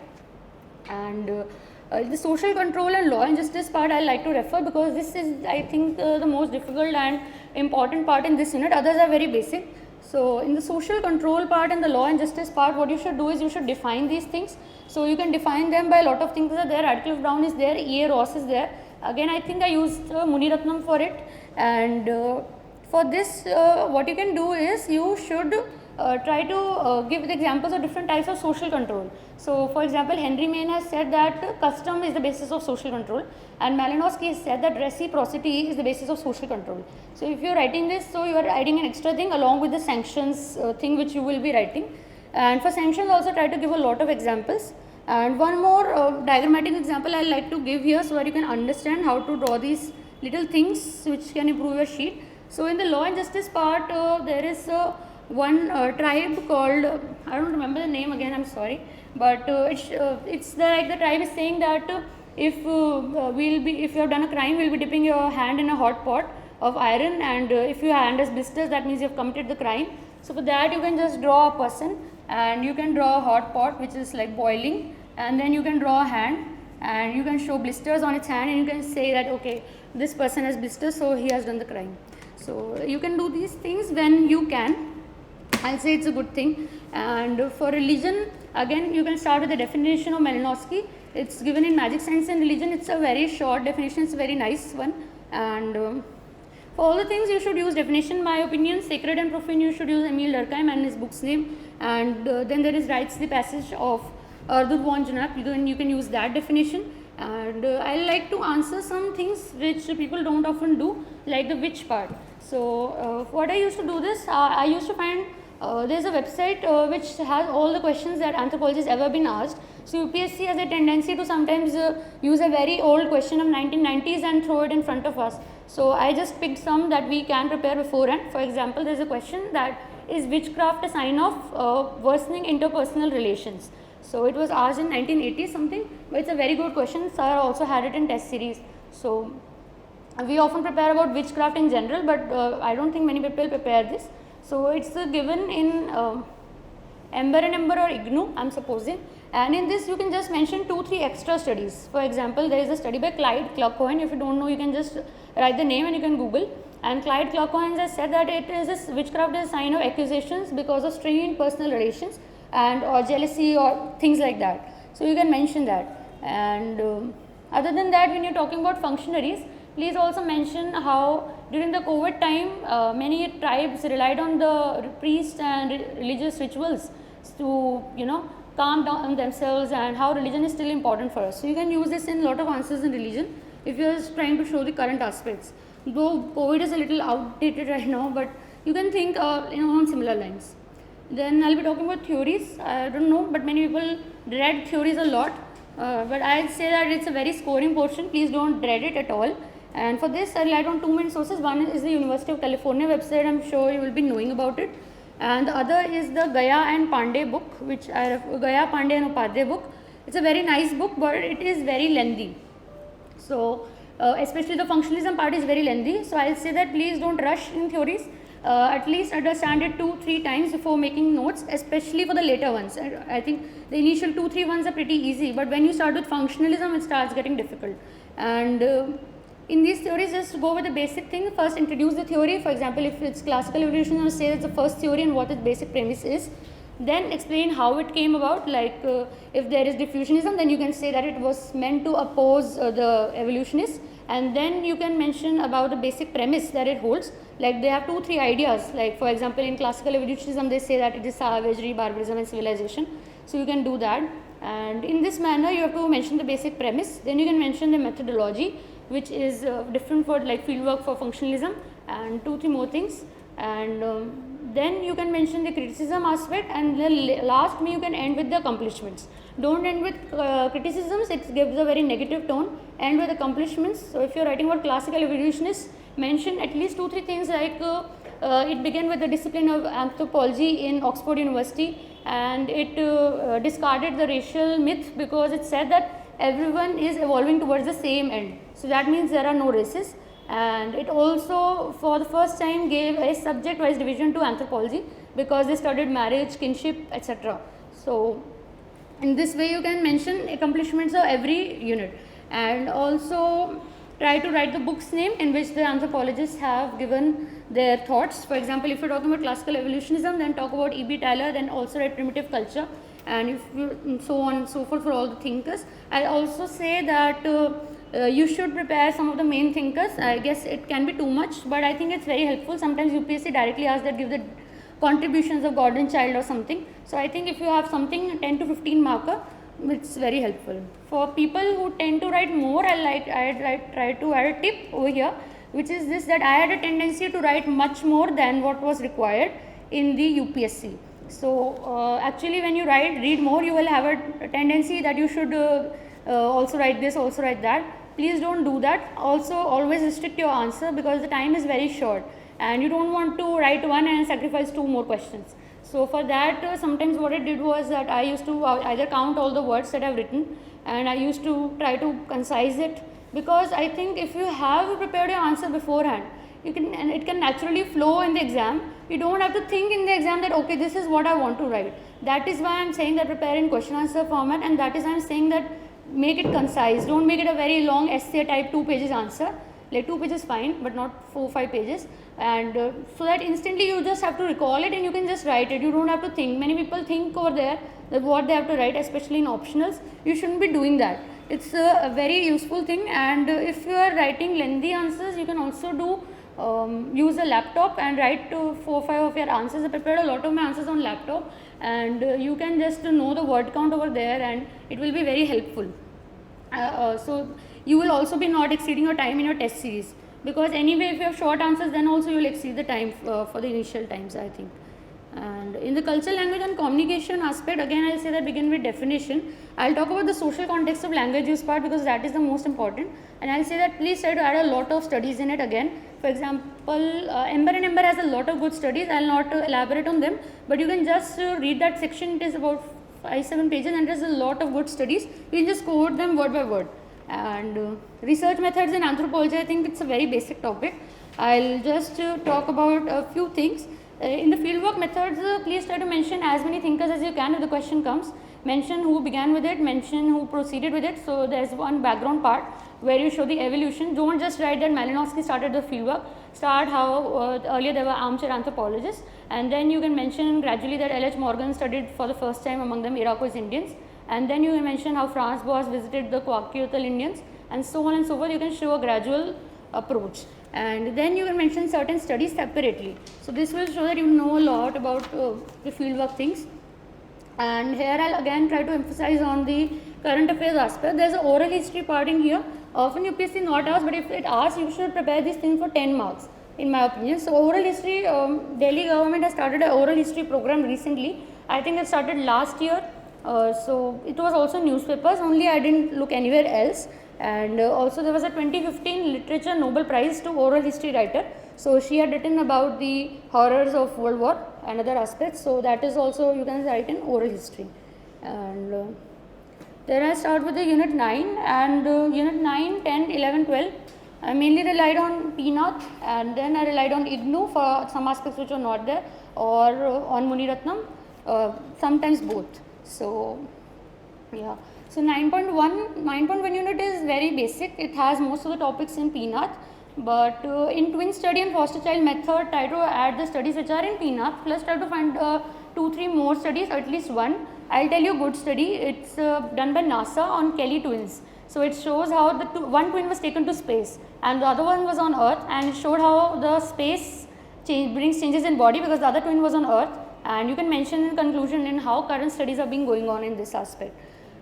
And the social control and law and justice part I like to refer, because this is, I think, the most difficult and important part in this unit. Others are very basic. So in the social control part and the law and justice part, what you should do is you should define these things. So you can define them by a lot of things are there. Radcliffe Brown is there, E.A. Ross is there. Again, I think I used Muniratnam for it. And for this, what you can do is you should try to give the examples of different types of social control. So for example, Henry Maine has said that custom is the basis of social control, and Malinowski has said that reciprocity is the basis of social control. So if you are writing this, so you are writing an extra thing along with the sanctions thing which you will be writing. And for sanctions also try to give a lot of examples. And one more diagrammatic example I like to give here so that you can understand how to draw these little things which can improve your sheet. So in the law and justice part, there is one tribe called, I don't remember the name again, I'm sorry, but it's like the tribe is saying that if you have done a crime, we'll be dipping your hand in a hot pot of iron, and if your hand has blisters, that means you have committed the crime. So for that you can just draw a person, and you can draw a hot pot which is like boiling, and then you can draw a hand, and you can show blisters on its hand, and you can say that okay, this person has blisters, so he has done the crime. So you can do these things when you can. I'll say it's a good thing. And for religion, again you can start with the definition of Malinowski. It's given in Magic, Science and Religion. It's a very short definition, it's a very nice one. And for all the things you should use definition, my opinion, sacred and profane, you should use Emile Durkheim and his book's name. And then there is Writes the Passage of Ardud von Genappe, you can use that definition. And I like to answer some things which people don't often do, like the which part. So what I used to do this, I used to find there's a website which has all the questions that anthropology has ever been asked. So UPSC has a tendency to sometimes use a very old question of 1990s and throw it in front of us. So I just picked some that we can prepare beforehand. For example, there's a question that is witchcraft a sign of worsening interpersonal relations. So it was asked in 1980 something, but it's a very good question. Sir also had it in test series. So we often prepare about witchcraft in general, but I don't think many people prepare this. So it's given in Ember and Ember or IGNU, I'm supposing, and in this you can just mention 2-3 extra studies. For example, there is a study by Clyde Clarkohen. If you don't know, you can just write the name and you can Google. And Clyde Clarkohen has said that it is witchcraft is a sign of accusations because of strained personal relations and or jealousy or things like that. So you can mention that. And other than that, when you're talking about functionaries, please also mention how during the COVID time many tribes relied on the priests and religious rituals to calm down themselves, and how religion is still important for us. So you can use this in a lot of answers in religion if you are trying to show the current aspects. Though COVID is a little outdated right now, but you can think on similar lines. Then I'll be talking about theories. I don't know, but many people dread theories a lot. But I'd say that it's a very scoring portion. Please don't dread it at all. And for this, I relied on 2 main sources. One is the University of California website. I'm sure you will be knowing about it. And the other is the Gaya and Pandey book, which I have Gaya, Pandey and Upadhyay book. It's a very nice book, but it is very lengthy. So especially the functionalism part is very lengthy. So I'll say that please don't rush in theories. At least understand it 2-3 times before making notes, especially for the later ones. I think the initial 2-3 ones are pretty easy, but when you start with functionalism, it starts getting difficult. And in these theories, just go with the basic thing. First, introduce the theory. For example, if it's classical evolution, you say it's the first theory and what its basic premise is. Then explain how it came about. Like if there is diffusionism, then you can say that it was meant to oppose the evolutionists. And then you can mention about the basic premise that it holds. Like they have 2-3 ideas. Like for example, in classical evolutionism, they say that it is savagery, barbarism and civilization. So you can do that. And in this manner, you have to mention the basic premise. Then you can mention the methodology, which is different for like fieldwork for functionalism, and 2-3 more things. And then you can mention the criticism aspect, and then last you can end with the accomplishments. Don't end with criticisms, it gives a very negative tone. End with accomplishments. So if you are writing about classical evolutionists, mention at least 2-3 things like it began with the discipline of anthropology in Oxford University, and it discarded the racial myth because it said that everyone is evolving towards the same end. So that means there are no races. And it also for the first time gave a subject wise division to anthropology because they studied marriage, kinship, etc. So in this way you can mention accomplishments of every unit, and also try to write the book's name in which the anthropologists have given their thoughts. For example, if you're talking about classical evolutionism, then talk about E.B. Tylor, then also write primitive culture, and if you, so on and so forth for all the thinkers. I'll also say that you should prepare some of the main thinkers. I guess it can be too much, but I think it's very helpful. Sometimes UPSC directly asks that give the contributions of Gordon Child or something. So I think if you have something 10 to 15 marker, it's very helpful. For people who tend to write more, I try to add a tip over here, which is this, that I had a tendency to write much more than what was required in the UPSC. So actually when you read more, you will have a tendency that you should also write this, also write that. Please don't do that. Also always restrict your answer because the time is very short and you don't want to write one and sacrifice 2 more questions. So for that sometimes what I did was that I used to either count all the words that I have written, and I used to try to concise it, because I think if you have prepared your answer beforehand, you can, and it can naturally flow in the exam. You don't have to think in the exam that okay, this is what I want to write. That is why I am saying that prepare in question answer format, and that is why I am saying that make it concise. Don't make it a very long essay type 2 pages answer. Like 2 pages fine, but not 4-5 pages, and so that instantly you just have to recall it and you can just write it. You don't have to think. Many people think over there that what they have to write, especially in optionals. You shouldn't be doing that. It's a very useful thing, and if you are writing lengthy answers, you can also do use a laptop and write 4-5 of your answers. I prepared a lot of my answers on laptop, and you can just know the word count over there, and it will be very helpful. So you will also be not exceeding your time in your test series, because anyway if you have short answers, then also you will exceed the time for the initial times, I think. And in the cultural, language and communication aspect, again I'll say that begin with definition. I'll talk about the social context of language use part because that is the most important, and I'll say that please try to add a lot of studies in it again. For example, Ember and Ember has a lot of good studies. I'll not elaborate on them, but you can just read that section. It is about 5-7 pages and there's a lot of good studies. You can just quote them word by word. And research methods in anthropology, I think it's a very basic topic. I'll just talk about a few things. In the fieldwork methods, please try to mention as many thinkers as you can if the question comes. Mention who began with it, mention who proceeded with it. So there's one background part where you show the evolution. Don't just write that Malinowski started the fieldwork. Start how earlier there were armchair anthropologists, and then you can mention gradually that L.H. Morgan studied for the first time among them Iroquois Indians, and then you can mention how Franz Boas visited the Kwakiutl Indians, and so on and so forth. You can show a gradual approach, and then you can mention certain studies separately. So this will show that you know a lot about the fieldwork things. And here I'll again try to emphasize on the current affairs aspect. There's an oral history part in here. Often UPSC not asked, but if it asks, you should prepare these things for 10 marks in my opinion. So oral history, Delhi government has started an oral history program recently. I think it started last year. So it was also newspapers, only I didn't look anywhere else. And also there was a 2015 Literature Nobel Prize to oral history writer. So she had written about the horrors of World War and other aspects. So that is also you can write in oral history. And then I start with the unit 9, and unit 9, 10, 11, 12. I mainly relied on Pinath, and then I relied on IGNU for some aspects which were not there, or on Muniratnam, sometimes both. So yeah. So 9.1 unit is very basic. It has most of the topics in Pinath, but in twin study and foster child method, try to add the studies which are in Pinath, plus try to find 2-3 more studies, at least one. I'll tell you a good study. It's done by NASA on Kelly twins. So it shows how the one twin was taken to space and the other one was on Earth, and it showed how the space brings changes in body because the other twin was on Earth, and you can mention in conclusion in how current studies are being going on in this aspect.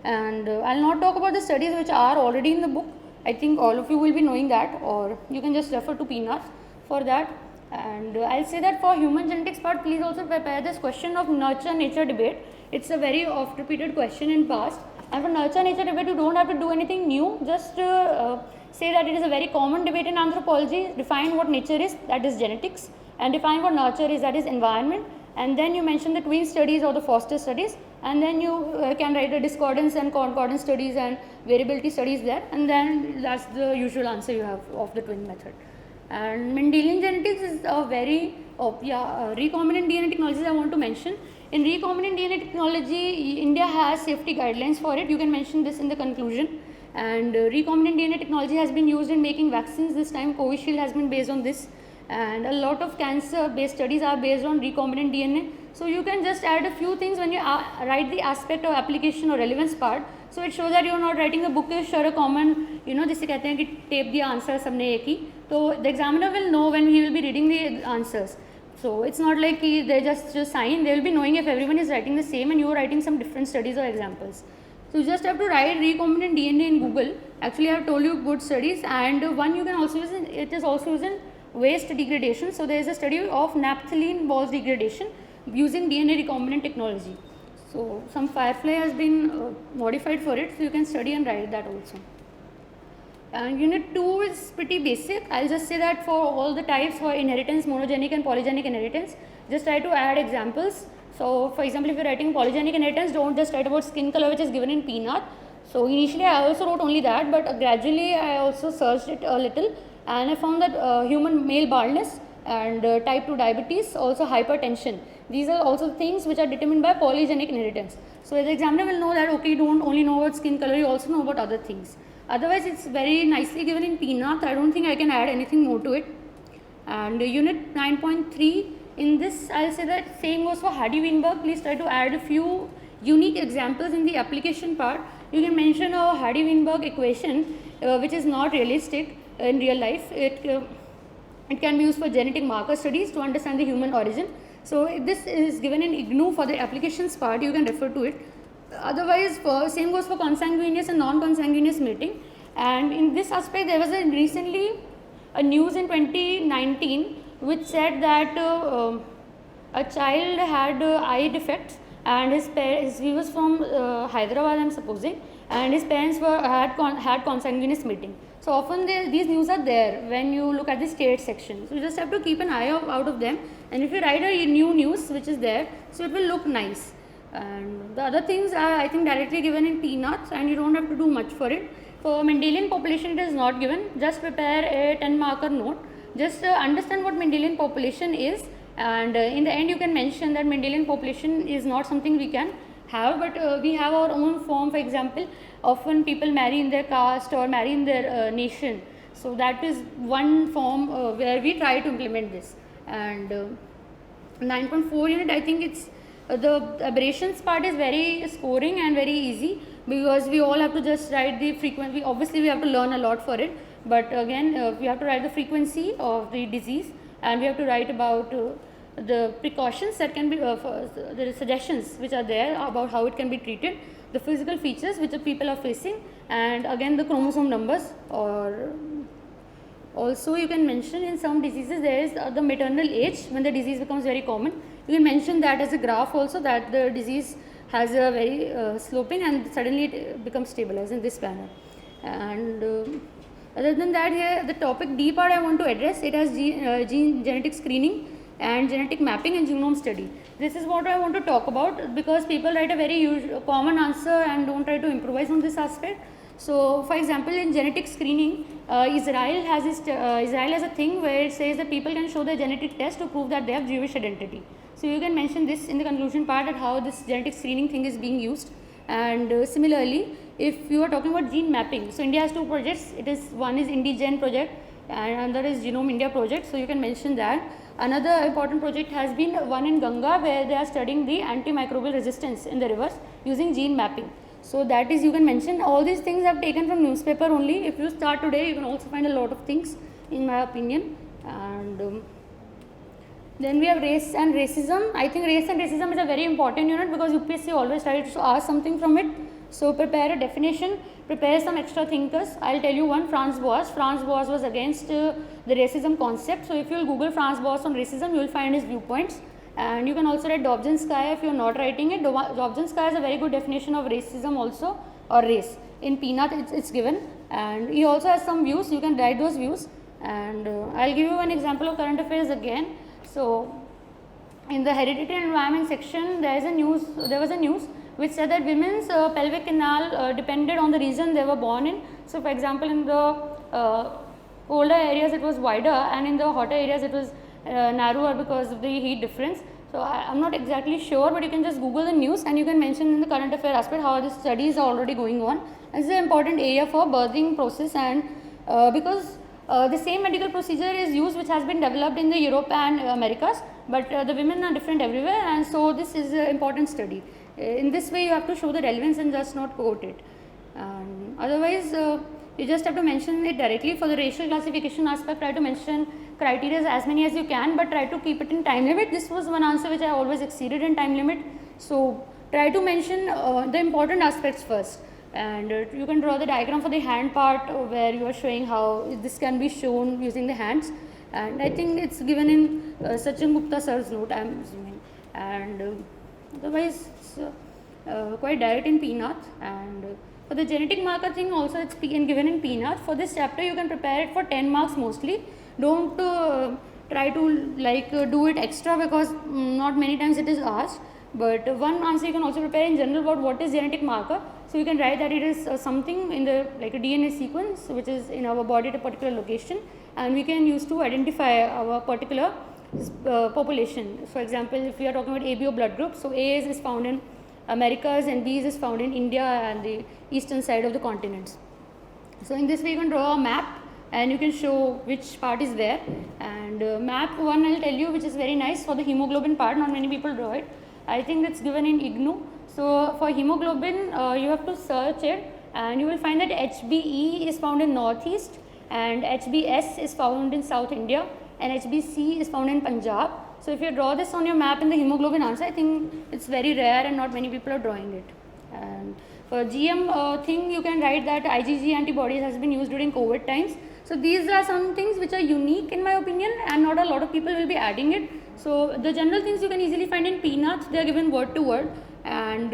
And I'll not talk about the studies which are already in the book. I think all of you will be knowing that, or you can just refer to Pinath for that. And I'll say that for human genetics part, please also prepare this question of nurture-nature debate. It's a very oft-repeated question in past. And for nurture-nature debate, you don't have to do anything new. Just say that it is a very common debate in anthropology. Define what nature is, that is genetics, and define what nurture is, that is environment. And then you mention the twin studies or the foster studies, and then you can write the discordance and concordance studies and variability studies there, and then that's the usual answer you have of the twin method. And Mendelian genetics is a very recombinant DNA technologies I want to mention. In recombinant DNA technology, India has safety guidelines for it. You can mention this in the conclusion. And recombinant DNA technology has been used in making vaccines. This time Covishield has been based on this, and a lot of cancer based studies are based on recombinant DNA. So you can just add a few things when you write the aspect of application or relevance part. So it shows that you are not writing a bookish or a common, जिसे कहते हैं कि tape the answer सबने एक ही. So the examiner will know when he will be reading the answers. So it's not like they just sign. They will be knowing if everyone is writing the same and you are writing some different studies or examples. So you just have to write recombinant DNA in Google. Actually, I have told you good studies, and one you can also use it is also used in waste degradation. So there is a study of naphthalene balls degradation using DNA recombinant technology. So some Firefly has been modified for it, so you can study and write that also. And unit 2 is pretty basic. I'll just say that for all the types for inheritance, monogenic and polygenic inheritance, just try to add examples. So for example, if you're writing polygenic inheritance, don't just write about skin color which is given in Pinath. So initially I also wrote only that, but gradually I also searched it a little, and I found that human male baldness and type 2 diabetes, also hypertension. These are also things which are determined by polygenic inheritance. So the examiner will know that, okay, you don't only know about skin color, you also know about other things. Otherwise, it's very nicely given in Pinath. I don't think I can add anything more to it. And unit 9.3, in this I'll say that same goes for Hardy-Weinberg. Please try to add a few unique examples in the application part. You can mention a Hardy-Weinberg equation which is not realistic in real life. It can be used for genetic marker studies to understand the human origin. So if this is given in IGNU for the applications part, you can refer to it. Otherwise, same goes for consanguineous and non-consanguineous mating. And in this aspect, there was recently a news in 2019 which said that a child had eye defects, and he was from Hyderabad, I'm supposing, and his parents had consanguineous mating. So often these news are there when you look at the state section. So you just have to keep an eye out of them, and if you write a new news which is there, so it will look nice. And the other things are, I think, directly given in peanuts, and you don't have to do much for it. For Mendelian population, it is not given. Just prepare a 10 marker note. Just understand what Mendelian population is, and in the end you can mention that Mendelian population is not something we can have, but we have our own form. For example, often people marry in their caste or marry in their nation. So that is one form where we try to implement this. And 9.4 unit, I think it's the aberrations part is very scoring and very easy, because we all have to just write the frequency. Obviously we have to learn a lot for it, but again we have to write the frequency of the disease, and we have to write about the precautions that can be the suggestions which are there about how it can be treated, the physical features which the people are facing, and again the chromosome numbers. Or also you can mention in some diseases there is the maternal age when the disease becomes very common. You can mention that as a graph also, that the disease has a very sloping and suddenly it becomes stabilized in this manner. And other than that, here the topic D part I want to address. It has gene genetic screening and genetic mapping and genome study. This is what I want to talk about, because people write a very common answer and don't try to improvise on this aspect. So, for example, in genetic screening, Israel has a thing where it says that people can show their genetic test to prove that they have Jewish identity. So you can mention this in the conclusion part, that how this genetic screening thing is being used. And similarly, if you are talking about gene mapping, so India has two projects. One is IndiGen project and another is Genome India project. So you can mention that. Another important project has been one in Ganga, where they are studying the antimicrobial resistance in the rivers using gene mapping. So that is, you can mention. All these things I have taken from newspaper only. If you start today, you can also find a lot of things, in my opinion. And then we have race and racism. I think race and racism is a very important unit, because UPSC always tries to ask something from it. So prepare a definition, prepare some extra thinkers. I'll tell you one, Franz Boas. Franz Boas was against the racism concept. So if you will Google Franz Boas on racism, you will find his viewpoints. And you can also write Dobzhansky if you are not writing it. Dobzhansky has a very good definition of racism also, or race. In Peanut it's given, and he also has some views. You can write those views. And I'll give you one example of current affairs again. So in the hereditary and environment section, there was a news which said that women's pelvic canal depended on the region they were born in. So for example, in the colder areas it was wider, and in the hotter areas it was narrower because of the heat difference. So I'm not exactly sure, but you can just Google the news and you can mention in the current affair aspect how the studies are already going on. This is an important area for birthing process, and because the same medical procedure is used which has been developed in the Europe and Americas, but the women are different everywhere, and so this is an important study. In this way you have to show the relevance and just not quote it. Otherwise you just have to mention it directly. For the racial classification aspect, try to mention criteria as many as you can, but try to keep it in time limit. This was one answer which I always exceeded in time limit. So try to mention the important aspects first. And you can draw the diagram for the hand part where you are showing how this can be shown using the hands, and I think it's given in Sachin Gupta sir's note, I am assuming. And otherwise it's quite direct in Peanut. And for the genetic marker thing also, it's given in Peanut. For this chapter you can prepare it for 10 marks mostly. Don't try to do it extra, because not many times it is asked. But one answer you can also prepare in general about what is genetic marker. So you can write that it is something in the a DNA sequence which is in our body at a particular location, and we can use to identify our particular population. For example, if we are talking about ABO blood group, so A is found in Americas and B is found in India and the eastern side of the continents. So in this way you can draw a map and you can show which part is where. And map one I'll tell you, which is very nice for the hemoglobin part. Not many people draw it. I think it's given in IGNOU. So for hemoglobin you have to search it, and you will find that HbE is found in northeast, and HbS is found in South India, and HbC is found in Punjab. So if you draw this on your map in the hemoglobin answer, I think it's very rare and not many people are drawing it. And for GM thing, you can write that IgG antibodies has been used during COVID times. So these are some things which are unique in my opinion, and not a lot of people will be adding it. So the general things you can easily find in Peanuts, they are given word to word. And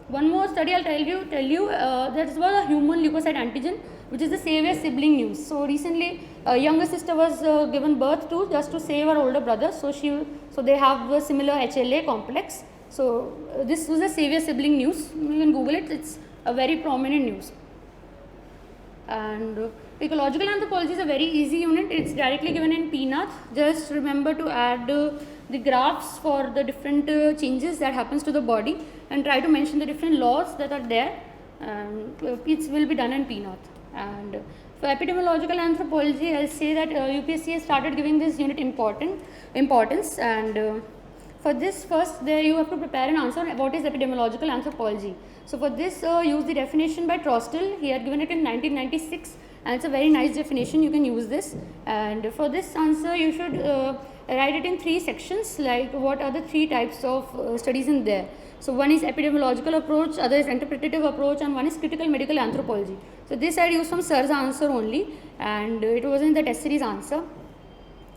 one more study I'll tell you that is about a human leukocyte antigen, which is the savior sibling news. So recently a younger sister was given birth to just to save her older brother. So they have a similar HLA complex, So this was a savior sibling news. You can Google it. It's a very prominent news. And ecological anthropology is a very easy unit. It's directly given in peanuts. Just remember to add the graphs for the different changes that happens to the body, and try to mention the different laws that are there, and it will be done in peanut. And for epidemiological anthropology, I'll say that UPSC has started giving this unit importance, and for this, first there you have to prepare an answer what is epidemiological anthropology. So for this, use the definition by Trostel. He had given it in 1996, and it's a very nice definition. You can use this. And for this answer, you should write it in 3 sections, like what are the 3 types of studies in there. So one is epidemiological approach, other is interpretative approach, and one is critical medical anthropology. So this I had used from Sir's answer only, and it was in the test series answer.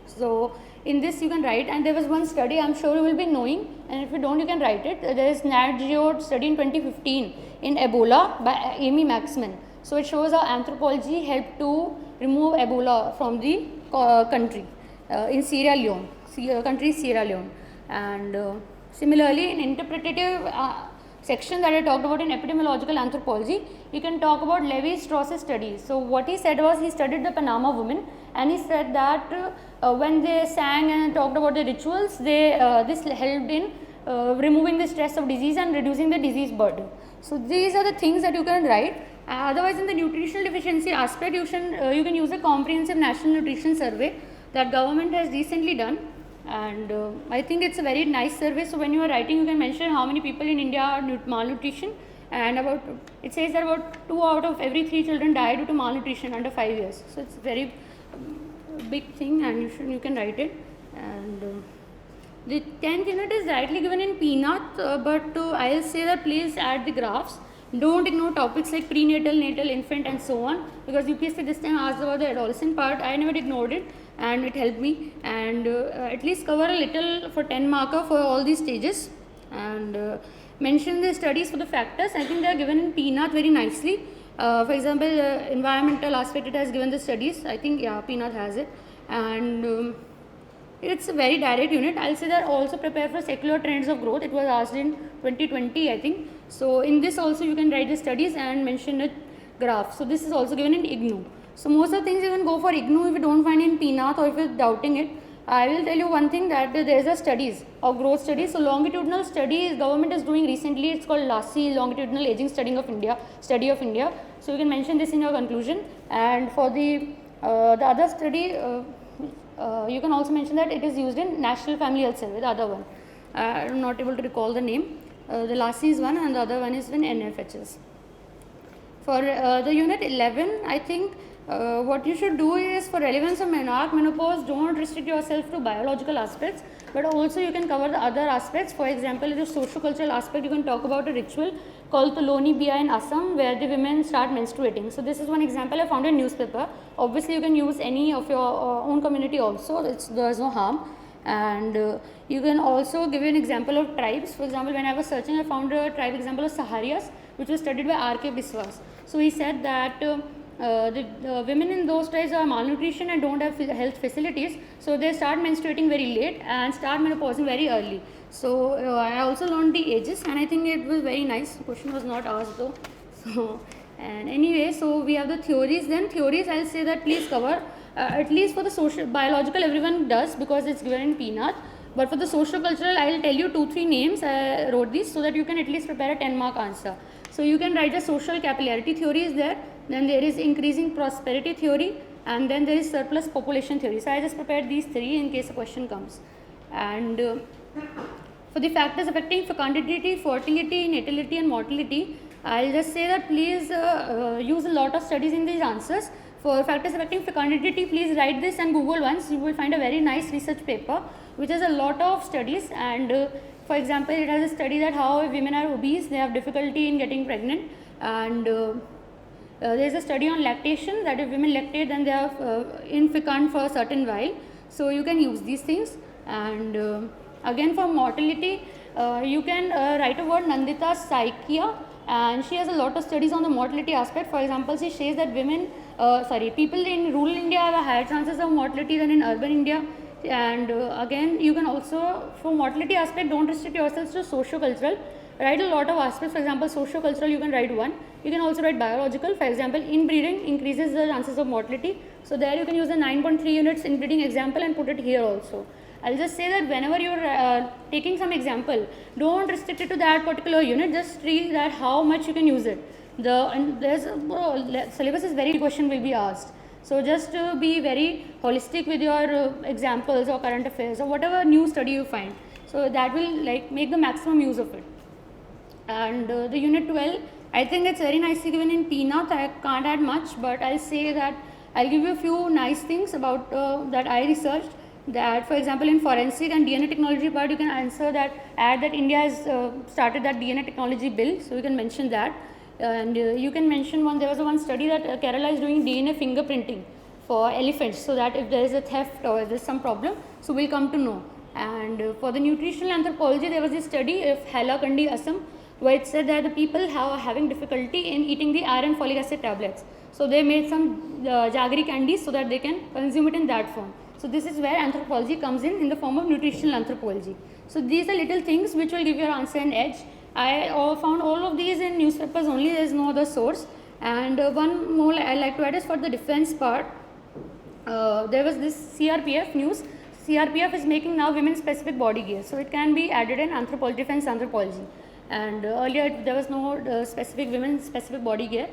So in this you can write, and there was one study I'm sure you will be knowing, and if you don't you can write it. There is Nat Geo study in 2015 in Ebola by Amy Maxman. So it shows how anthropology helped to remove Ebola from the country in Sierra Leone, country Sierra Leone. And similarly, in interpretative section that I talked about in epidemiological anthropology, you can talk about Levi-Strauss's studies. So what he said was, he studied the Panama women, and he said that when they sang and talked about the rituals, this helped in removing the stress of disease and reducing the disease burden. So these are the things that you can write. Otherwise, in the nutritional deficiency aspect, you can use a comprehensive national nutrition survey that government has recently done, and I think it's a very nice survey. So when you are writing, you can mention how many people in India are malnutrition, and it says that about 2 out of every 3 children die due to malnutrition under 5 years. So it's a very big thing, and you can write it. And the 10th unit is directly given in peanut, but I'll say that please add the graphs. Don't ignore topics like prenatal, natal, infant, and so on, because UPSC this time asked about the adolescent part. I never ignored it, and it helped me. And at least cover a little for 10 marker for all these stages, and mention the studies for the factors. I think they are given in peanut very nicely. For example, environmental aspect, it has given the studies. I think peanut has it, and it's a very direct unit. I'll say that also prepare for secular trends of growth. It was asked in 2020, I think. So in this also you can write the studies and mention the graph. So this is also given in IGNOU. So most of the things you can go for IGNOU if you don't find in peanut, or if you're doubting it. I will tell you one thing, that there is a studies of growth studies. So longitudinal studies government is doing recently. It's called LASI, Longitudinal Aging Study of India. So you can mention this in your conclusion. And for the other study, you can also mention that it is used in National Family Health Survey, the other one. I'm not able to recall the name. The LASI is one, and the other one is in NFHS. For the unit 11, I think what you should do is, for relevance of menopause, don't restrict yourself to biological aspects, but also you can cover the other aspects. For example, in the socio-cultural aspect, you can talk about a ritual called Toloni Bia in Assam, where the women start menstruating. So this is one example I found in newspaper. Obviously, you can use any of your own community also. There's no harm. And you can also give an example of tribes. For example, when I was searching, I found a tribe example of Saharias, which was studied by R.K. Biswas. So he said that the women in those tribes are malnutrition and don't have health facilities, so they start menstruating very late and start menopausing very early. So I also learned the ages, and I think it was very nice. The question was not asked though. So, and anyway, so we have the theories. Then theories, I'll say that please cover at least for the social biological, everyone does because it's given in peanut. But for the social cultural, I'll tell you 2-3 names. I wrote these so that you can at least prepare a 10-mark answer. So you can write the social capillarity theory is there. Then there is increasing prosperity theory, and then there is surplus population theory. So I just prepared these 3 in case a question comes. And for the factors affecting fecundity, fertility, natality, and mortality, I'll just say that please use a lot of studies in these answers. For factors affecting fecundity, please write this and Google once. You will find a very nice research paper which has a lot of studies. And for example, it has a study that how women are obese, they have difficulty in getting pregnant. And there is a study on lactation, that if women lactate, then they are infecund for a certain while. So you can use these things. And again, for mortality, you can write a word Nandita Saikia, and she has a lot of studies on the mortality aspect. For example, she says that people in rural India have a higher chances of mortality than in urban India. And again, you can also, for motility aspect, don't restrict yourselves to socio-cultural. Write a lot of aspects. For example, socio-cultural, you can write one. You can also write biological. For example, inbreeding increases the chances of mortality. So there you can use the 9.3 units inbreeding example and put it here also. I'll just say that whenever you're taking some example, don't restrict it to that particular unit. Just see that how much you can use it. Syllabus is very question will be asked. So just be very holistic with your examples or current affairs or whatever new study you find. So that will like make the maximum use of it. And the unit 12, I think it's very nicely given in peanut. I can't add much, but I'll say that I'll give you a few nice things about that I researched. That for example in forensic and DNA technology part, you can answer that, add that India has started that DNA technology bill, so you can mention that. And you can mention one, there was one study that Kerala is doing DNA fingerprinting for elephants, so that if there is a theft or there is some problem, so we'll come to know. And for the nutritional anthropology, there was this study of Hailakandi, Assam, where it said that the people are having difficulty in eating the iron folic acid tablets. So they made some jaggery candies so that they can consume it in that form. So this is where anthropology comes in the form of nutritional anthropology. So these are little things which will give your answer an edge. I found all of these in newspapers only, there is no other source. And one more I like to add is for the defense part. There was this CRPF news. CRPF is making now women specific body gear, so it can be added in anthropology, defense anthropology. And earlier there was no specific women specific body gear.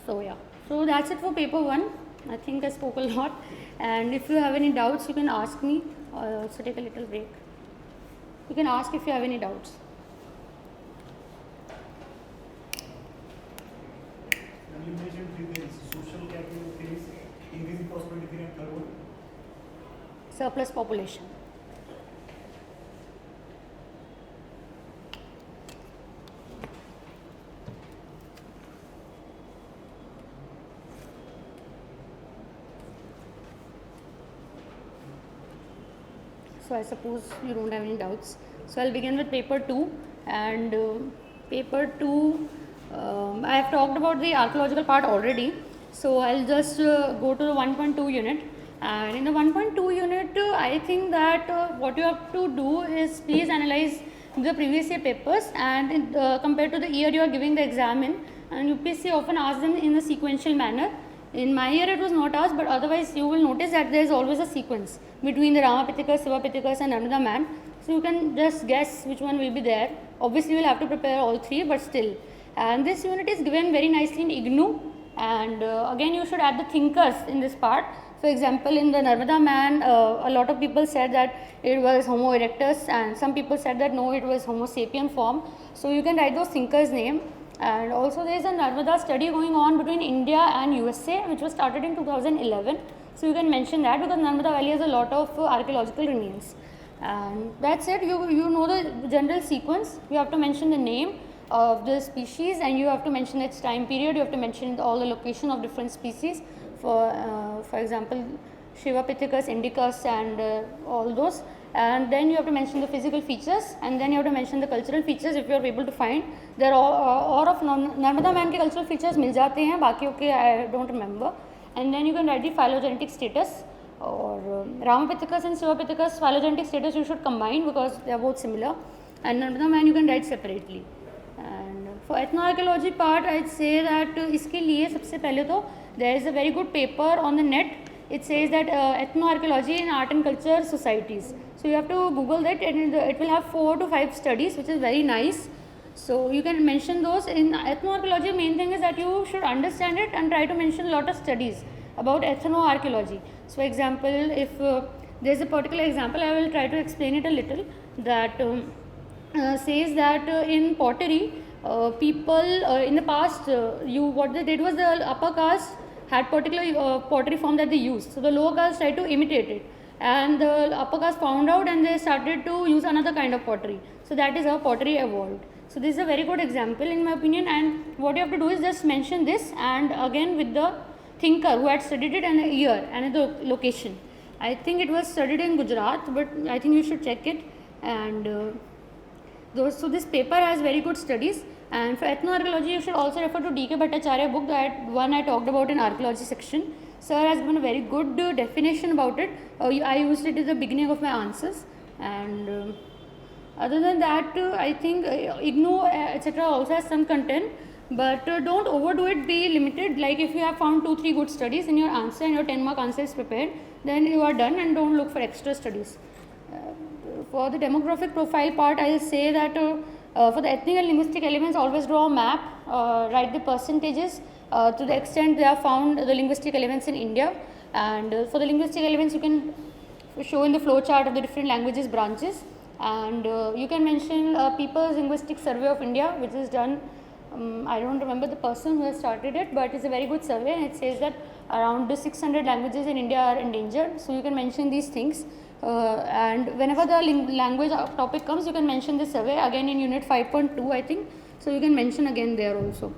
So yeah, so that's it for paper 1. I think I spoke a lot, and if you have any doubts you can ask me. I'll also take a little break. You can ask if you have any doubts. You mentioned 3 things: social capital things, increasing prosperity, and third one? Surplus population. So I suppose you don't have any doubts. So I'll begin with paper 2, and paper 2, I have talked about the archaeological part already. So I'll just go to the 1.2 unit, and in the 1.2 unit, I think that what you have to do is please analyze the previous year papers and compared to the year you are giving the exam in, and UPSC often asks them in a sequential manner. In my year it was not asked, but otherwise you will notice that there is always a sequence between the Ramapithikas, Sivapithikas and Narmada man. So you can just guess which one will be there. Obviously you will have to prepare all 3, but still. And this unit is given very nicely in IGNU, and again you should add the thinkers in this part. For example, in the Narmada man, a lot of people said that it was Homo erectus, and some people said that no, it was Homo sapien form. So you can write those thinkers' name. And also there is a Narmada study going on between India and USA, which was started in 2011. So you can mention that, because Narmada Valley has a lot of archaeological remains. And that's it. You know the general sequence. You have to mention the name of the species, and you have to mention its time period. You have to mention all the location of different species. For example, Shivapithecus, Indicus, and all those. And then you have to mention the physical features, and then you have to mention the cultural features if you are able to find. There are all of Narmada man ke cultural features mil jate hain, baki okay I don't remember. And then you can write the phylogenetic status, or Ramapithecus and Sivapithecus phylogenetic status you should combine because they are both similar, and Narmada man you can write separately. And for ethnoarchaeology part, I'd say that iske liye sabse pehle to there is a very good paper on the net. It says that ethnoarchaeology in art and culture societies. So you have to Google that, and it will have 4 to 5 studies, which is very nice. So you can mention those. In ethnoarchaeology, main thing is that you should understand it and try to mention a lot of studies about ethnoarchaeology. So for example, if there is a particular example, I will try to explain it a little, that says that in pottery, people in the past, what they did was the upper caste had particular pottery form that they used. So the lower caste tried to imitate it, and the upper caste found out and they started to use another kind of pottery. So that is how pottery evolved. So this is a very good example in my opinion, and what you have to do is just mention this, and again with the thinker who had studied it and the year and the location. I think it was studied in Gujarat, but I think you should check it. And so this paper has very good studies. And for ethnoarchaeology, you should also refer to D.K. Bhattacharya book, that one I talked about in archaeology section. Sir has given a very good definition about it. I used it at the beginning of my answers, and other than that, I think IGNO etc. also has some content, but don't overdo it. Be limited. Like if you have found 2-3 good studies in your answer and your 10-mark answer is prepared, then you are done, and don't look for extra studies. For the demographic profile part, I will say that for the ethnic and linguistic elements, always draw a map, write the percentages to the extent they have found the linguistic elements in India, and for the linguistic elements you can show in the flow chart of the different languages branches, and you can mention People's Linguistic Survey of India, which is done, I don't remember the person who has started it, but it's a very good survey, and it says that around 600 languages in India are endangered, so you can mention these things. And whenever the language topic comes, you can mention this survey again in unit 5.2, I think, so you can mention again there also.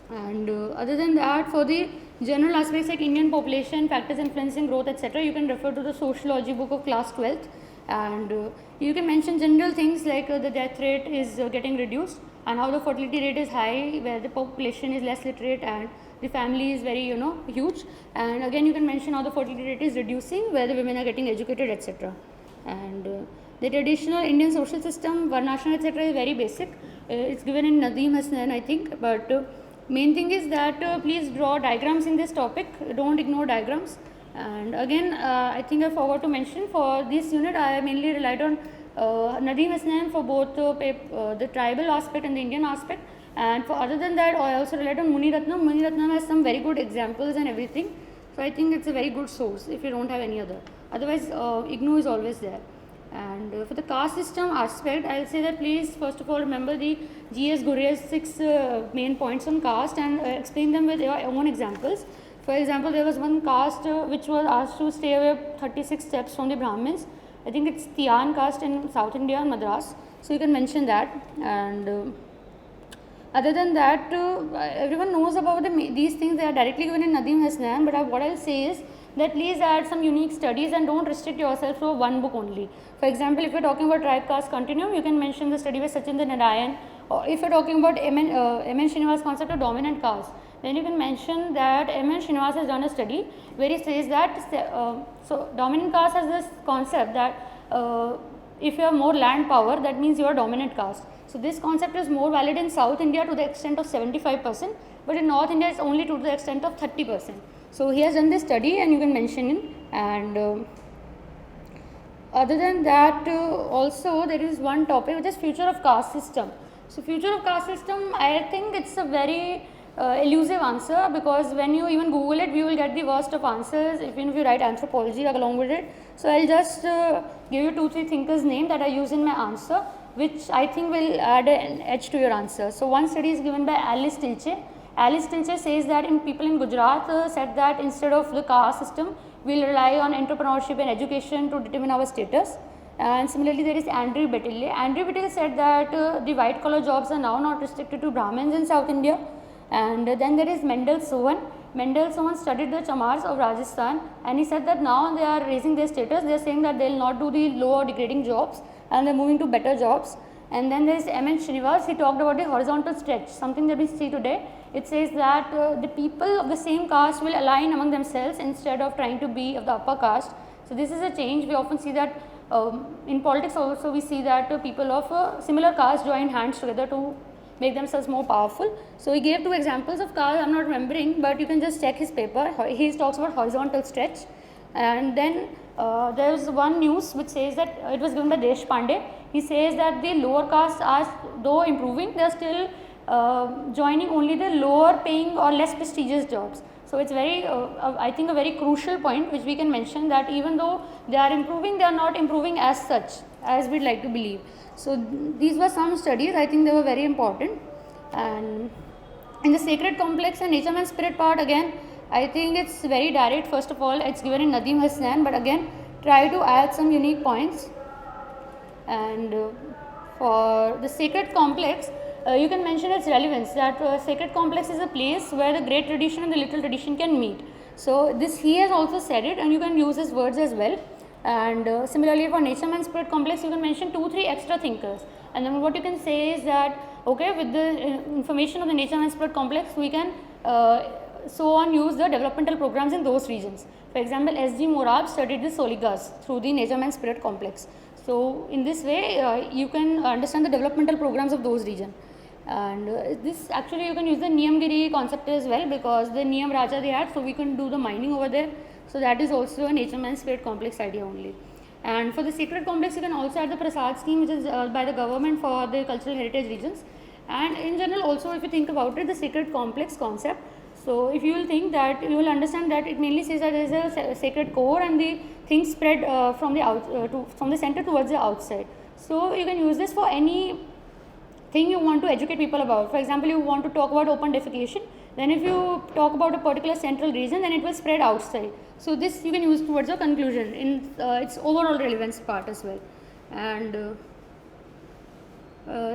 And other than that, for the general aspects like Indian population, factors influencing growth, etc., you can refer to the sociology book of class 12th, and you can mention general things like the death rate is getting reduced, and how the fertility rate is high where the population is less literate and the family is very huge, and again you can mention how the fertility rate is reducing where the women are getting educated, etc. And the traditional Indian social system, Varnashram, etc., is very basic. It's given in Nadeem Hasnan, I think, but main thing is that please draw diagrams in this topic, don't ignore diagrams. And again, I think I forgot to mention, for this unit I mainly relied on Nadeem Hasnan for both the tribal aspect and the Indian aspect, and for other than that I also relied on Muni Ratnam. Muni Ratnam has some very good examples and everything, so I think it's a very good source if you don't have any other. Otherwise IGNO is always there. And for the caste system aspect, I will say that please first of all remember the GS Gurria's 6 main points on caste, and explain them with your own examples. For example, there was one caste which was asked to stay away 36 steps from the Brahmins. I think it's Tian caste in South India, Madras, so you can mention that. And other than that, everyone knows about these things, they are directly given in Nadeem Hasnan, but what I will say is that please add some unique studies and don't restrict yourself to one book only. For example, if you are talking about tribe caste continuum, you can mention the study by Sachin Narayan, or if you are talking about M.N. Srinivas concept of dominant caste, then you can mention that M.N. Srinivas has done a study where he says that so dominant caste has this concept that if you have more land power, that means you are dominant caste. So this concept is more valid in South India to the extent of 75%, but in North India it's only to the extent of 30%. So he has done this study and you can mention it. And other than that, also there is one topic which is future of caste system. So future of caste system, I think it's a very elusive answer, because when you even Google it, we will get the worst of answers even if you write anthropology along with it. So I'll just give you 2-3 thinkers' name that I use in my answer, which I think will add an edge to your answer. So one study is given by Alice Tilche. Alice Tilche says that in people in Gujarat said that instead of the caste system, we will rely on entrepreneurship and education to determine our status. And similarly, there is Andrew Betille. Andrew Betille said that the white collar jobs are now not restricted to Brahmins in South India. And then there is Mendel Sohan. Mendel Sohan studied the Chamars of Rajasthan, and he said that now they are raising their status. They are saying that they will not do the low or degrading jobs and they are moving to better jobs. And then there is M.N. Srinivas. He talked about the horizontal stretch, something that we see today. It says that the people of the same caste will align among themselves instead of trying to be of the upper caste. So this is a change. We often see that in politics also, we see that people of similar caste join hands together to make themselves more powerful. So he gave 2 examples of caste, I am not remembering, but you can just check his paper. He talks about horizontal stretch. And then there is one news which says that it was given by Deshpande. He says that the lower castes are, though improving, they are still joining only the lower paying or less prestigious jobs. So it's very, I think a very crucial point which we can mention, that even though they are improving, they are not improving as such as we'd like to believe. So these were some studies, I think they were very important. And in the sacred complex and nature and spirit part, again, I think it's very direct. First of all, it's given in Nadeem Hasnan, but again, try to add some unique points. And for the sacred complex, you can mention its relevance, that sacred complex is a place where the great tradition and the little tradition can meet. So this he has also said it, and you can use his words as well. And similarly for nature and spirit complex, you can mention 2-3 extra thinkers, and then what you can say is that okay, with the information of the nature and spirit complex, we can so on use the developmental programs in those regions. For example, S.G. Morab studied the Soligas through the nature man spirit complex. So in this way you can understand the developmental programs of those regions. And this actually you can use the Niyamgiri concept as well, because the Niyam Raja they had, so we can do the mining over there. So that is also a nature man spirit complex idea only. And for the sacred complex you can also add the Prasad scheme, which is by the government for the cultural heritage regions. And in general also, if you think about it, the sacred complex concept, so if you will think that, you will understand that it mainly says that there is a sacred core and the things spread from the center towards the outside. So you can use this for any thing you want to educate people about. For example, you want to talk about open defecation, then if you talk about a particular central region, then it will spread outside. So this you can use towards your conclusion in its overall relevance part as well. And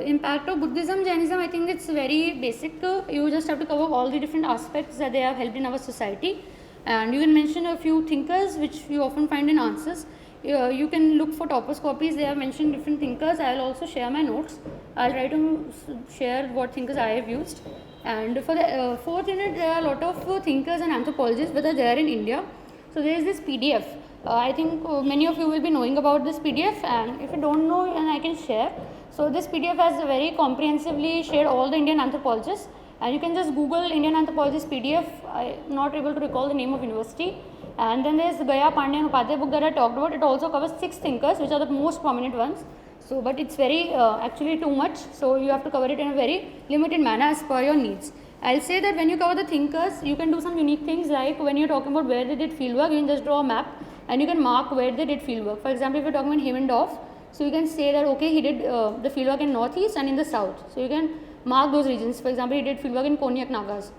impact of Buddhism, Jainism, I think it's very basic. You just have to cover all the different aspects that they have helped in our society, and you can mention a few thinkers which you often find in answers. You can look for topos copies, they have mentioned different thinkers. I will also share my notes. I will try to share what thinkers I have used. And for the fourth unit, there are a lot of thinkers and anthropologists which are there in India. So there is this PDF. I think many of you will be knowing about this PDF, and if you don't know, then I can share. So this PDF has very comprehensively shared all the Indian anthropologists, and you can just Google Indian anthropologist PDF. I am not able to recall the name of university. And then there is Gaya Pandyan Upadhyay book that I talked about. It also covers 6 thinkers which are the most prominent ones. So but it's very actually too much, so you have to cover it in a very limited manner as per your needs. I'll say that when you cover the thinkers, you can do some unique things, like when you're talking about where they did fieldwork, you can just draw a map and you can mark where they did fieldwork. For example, if you're talking about Hevendorf, so you can say that okay, he did the fieldwork in northeast and in the south. So you can mark those regions. For example, he did fieldwork in Konyak Nagas.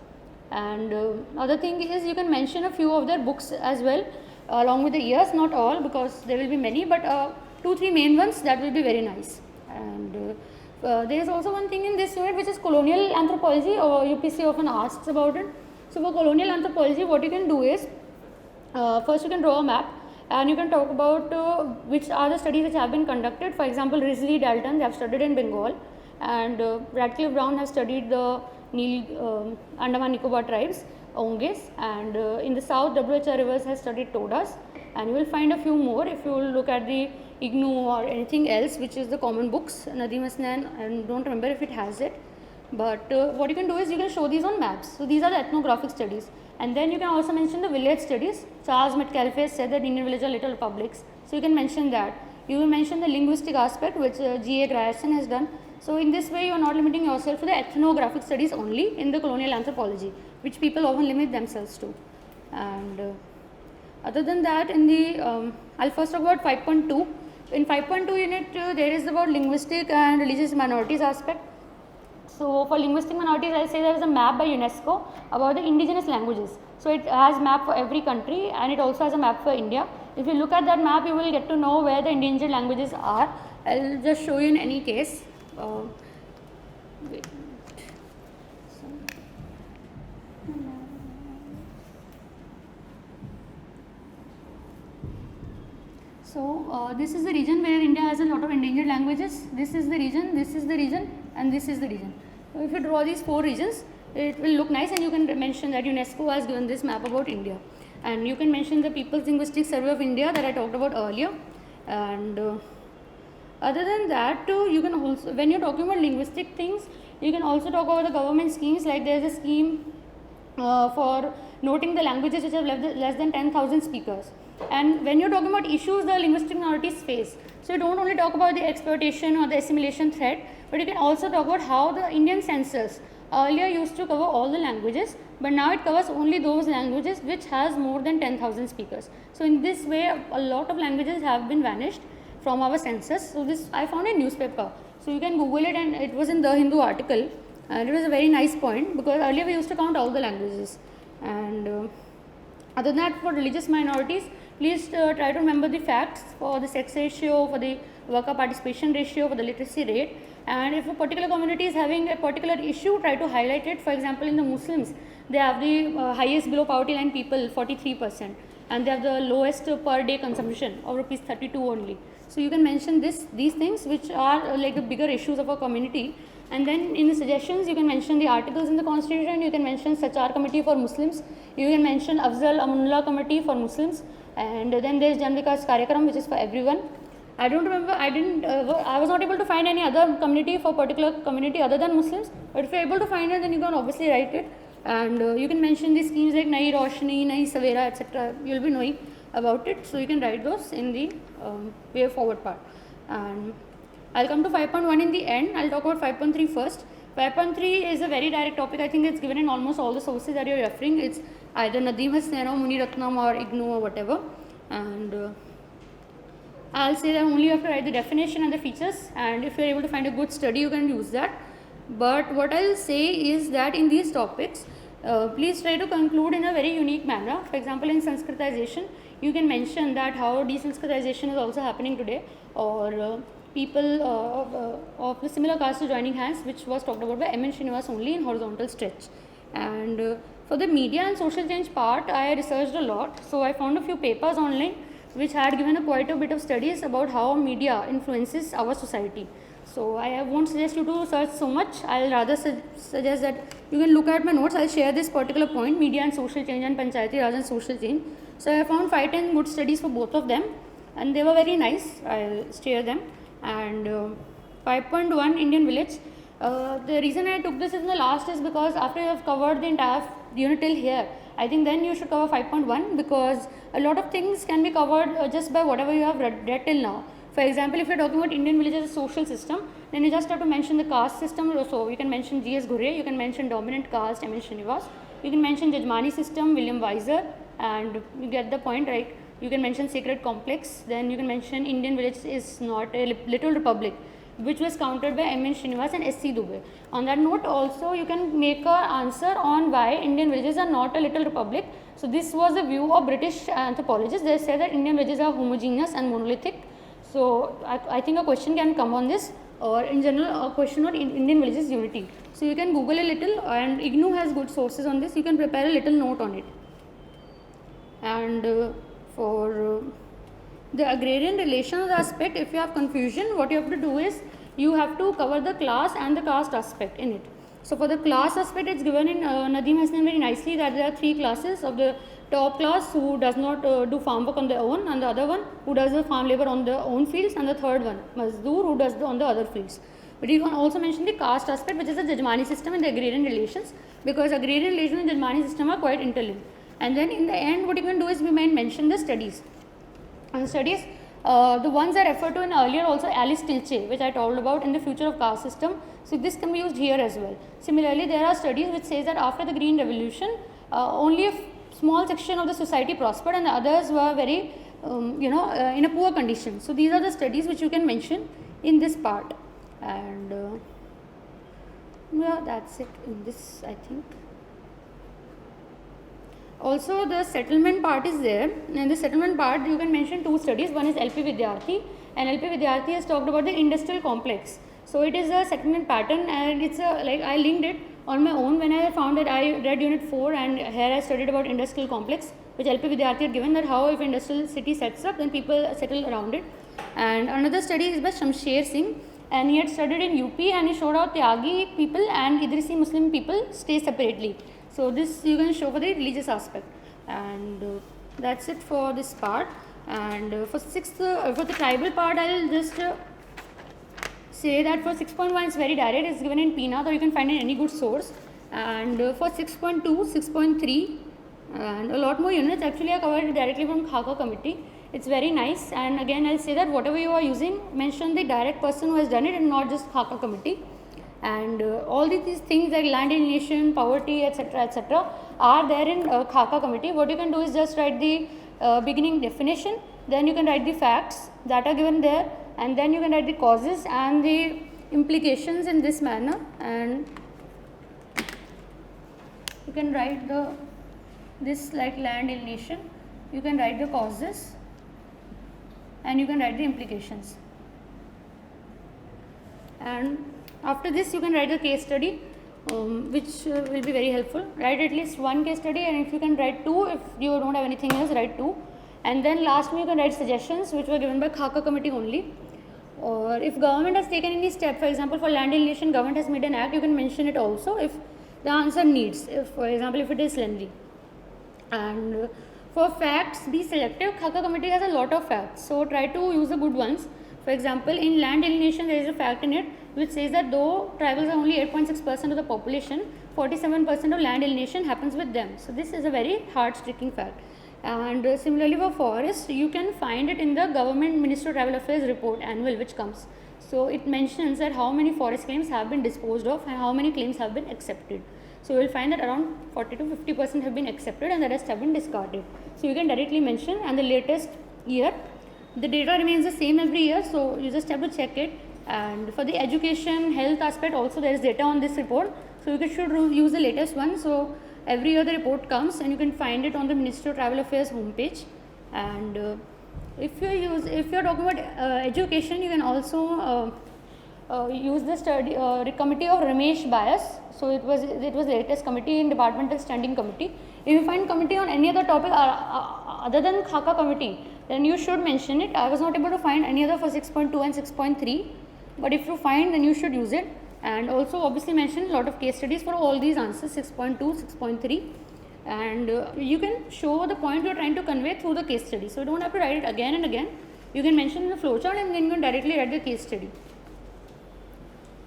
And other thing is, you can mention a few of their books as well, along with the years, not all because there will be many, but 2-3 main ones, that will be very nice. And there is also one thing in this unit which is colonial anthropology, or UPSC often asks about it. So for colonial anthropology, what you can do is, first you can draw a map and you can talk about which are the studies which have been conducted. For example, Risley, Dalton, they have studied in Bengal, and Radcliffe Brown has studied the Andaman Nicobar tribes, Ngos, and in the south W.H.R. Rivers has studied Todas, and you will find a few more if you look at the IGNOU or anything else which is the common books. Nadeem Hasnan, I don't remember if it has it, but what you can do is you can show these on maps. So these are the ethnographic studies, and then you can also mention the village studies. Charles Metcalfe said that Indian villages are little republics, so you can mention that. You will mention the linguistic aspect which G.A. Grierson has done. So in this way you are not limiting yourself to the ethnographic studies only in the colonial anthropology, which people often limit themselves to. And other than that, in the I'll first talk about 5.2. In 5.2 unit there is about linguistic and religious minorities aspect. So for linguistic minorities, I'll say there is a map by UNESCO about the indigenous languages. So it has map for every country and it also has a map for India. If you look at that map, you will get to know where the endangered languages are. I'll just show you in any case. Wait. So this is the region where India has a lot of endangered languages. This is the region, this is the region, and this is the region. So if you draw these 4 regions, it will look nice, and you can mention that UNESCO has given this map about India. And you can mention the People's Linguistic Survey of India that I talked about earlier. And other than that, you can also, when you're talking about linguistic things, you can also talk about the government schemes, like there is a scheme for noting the languages which have less than 10,000 speakers. And when you're talking about issues the linguistic minorities face, so you don't only talk about the exploitation or the assimilation threat, but you can also talk about how the Indian census earlier used to cover all the languages, but now it covers only those languages which has more than 10,000 speakers. So in this way, a lot of languages have been vanished from our census. So this I found in newspaper. So you can Google it, and it was in the Hindu article, and it was a very nice point because earlier we used to count all the languages. And other than that, for religious minorities, please try to remember the facts for the sex ratio, for the worker participation ratio, for the literacy rate. And if a particular community is having a particular issue, try to highlight it. For example, in the Muslims, they have the highest below poverty line people, 43%, and they have the lowest per day consumption of rupees 32 only. So you can mention these things which are like the bigger issues of our community, And then in the suggestions, you can mention the articles in the constitution, you can mention Sachar committee for Muslims, you can mention Afzal Amunullah committee for Muslims, and then there is Jan Vikas Karyakram, which is for everyone. I don't remember, I was not able to find any other community for particular community other than Muslims, but if you're able to find it, then you can obviously write it. And you can mention these schemes like Nai Roshni, Nai Savera, etc. You'll be knowing about it, so you can write those in the way forward part. And I'll come to 5.1 in the end. I'll talk about 5.3 first. 5.3 is a very direct topic. I think it's given in almost all the sources that you're referring. It's either Nadeem Hasnain or Muni Ratnam or IGNOU or whatever. And I'll say that only you have to write the definition and the features, and if you're able to find a good study, you can use that. But what I'll say is that in these topics, please try to conclude in a very unique manner. For example, in Sanskritization, you can mention that how desanskritization is also happening today, or people of the similar caste joining hands, which was talked about by M. N. Srinivas only in horizontal stretch. And for the media and social change part, I researched a lot. So I found a few papers online which had given quite a bit of studies about how media influences our society. So I won't suggest you to search so much. I'll rather suggest that you can look at my notes. I'll share this particular point, media and social change and Panchayati Raj and social change. So I found 5-10 good studies for both of them, and they were very nice. I'll share them. And 5.1 Indian village. The reason I took this in the last is because after you have covered the entire unit till here, I think then you should cover 5.1, because a lot of things can be covered just by whatever you have read till now. For example, if you are talking about Indian village as a social system, then you just have to mention the caste system. So you can mention G.S. Ghurye, you can mention dominant caste, M. N. Srinivas, you can mention Jajmani system, William Weiser, and you get the point, right? You can mention sacred complex, then you can mention Indian village is not a little republic, which was countered by M. N. Srinivas and S.C. Dubey. On that note, also you can make an answer on why Indian villages are not a little republic. So this was the view of British anthropologists. They say that Indian villages are homogeneous and monolithic. So I think a question can come on this, or in general a question on Indian villages unity. So you can Google a little, and IGNOU has good sources on this. You can prepare a little note on it. And for the agrarian relations aspect, if you have confusion, what you have to do is you have to cover the class and the caste aspect in it. So for the class aspect, it's given in Nadeem Hasnain very nicely that there are 3 classes of the top class who does not do farm work on their own, and the other one who does the farm labor on their own fields, and the third one, Mazdoor, who does on the other fields. But you can also mention the caste aspect, which is the Jajmani system and the agrarian relations, because agrarian relations and Jajmani system are quite interlinked. And then in the end, what you can do is we might mention the studies. And studies, the ones I referred to in earlier also, Alice Tilche, which I told about in the future of caste system. So this can be used here as well. Similarly, there are studies which says that after the Green Revolution, only a small section of the society prospered and the others were very, in a poor condition. So these are the studies which you can mention in this part. And yeah, that's it in this, I think. Also, the settlement part is there. In the settlement part, you can mention 2 studies. One is LP Vidyarthi, and LP Vidyarthi has talked about the industrial complex. So it is a settlement pattern, and it's like I linked it on my own when I found that I read unit 4, and here I studied about industrial complex, which LP Vidyarthi had given, that how if industrial city sets up, then people settle around it. And another study is by Shamsher Singh, and he had studied in UP, and he showed how Tyagi people and Idrisi Muslim people stay separately. So this you can show for the religious aspect, and that's it for this part. And for the tribal part, I'll just say that for 6.1 it's very direct. It's given in Peanut, or you can find in any good source. And for 6.2, 6.3, and a lot more units actually are covered directly from Khaka committee. It's very nice. And again, I'll say that whatever you are using, mention the direct person who has done it and not just Khaka committee. And all these things like land alienation, poverty, etc. are there in Khaka committee. What you can do is just write the beginning definition, then you can write the facts that are given there, and then you can write the causes and the implications in this manner, and you can write this like land alienation, you can write the causes and you can write the implications. And after this, you can write a case study, which will be very helpful. Write at least 1 case study, and if you can write 2, if you don't have anything else, write 2. And then lastly, you can write suggestions which were given by Khaka committee only. Or if government has taken any step, for example, for land alienation, government has made an act, you can mention it also if the answer needs, if, for example, if it is lengthy. And for facts, be selective. Khaka committee has a lot of facts, so try to use the good ones. For example, in land alienation, there is a fact in it which says that though tribals are only 8.6% of the population, 47% of land alienation happens with them. So this is a very hard-striking fact. And similarly for forest, you can find it in the Government Ministry of Tribal Affairs report annual which comes. So it mentions that how many forest claims have been disposed of and how many claims have been accepted. So you will find that around 40 to 50% have been accepted and the rest have been discarded. So you can directly mention, and the latest year, the data remains the same every year, so you just have to check it. And for the education, health aspect also there is data on this report, so you should use the latest one. So every year the report comes and you can find it on the Ministry of Tribal Affairs homepage. And if you are talking about education, you can also use the study committee of Ramesh Bias. So it was the latest committee in Departmental Standing Committee. If you find committee on any other topic other than Khaka committee, then you should mention it. I was not able to find any other for 6.2 and 6.3, but if you find, then you should use it. And also obviously mention a lot of case studies for all these answers, 6.2, 6.3, and you can show the point you are trying to convey through the case study. So you don't have to write it again and again. You can mention in the flowchart and then you can directly write the case study.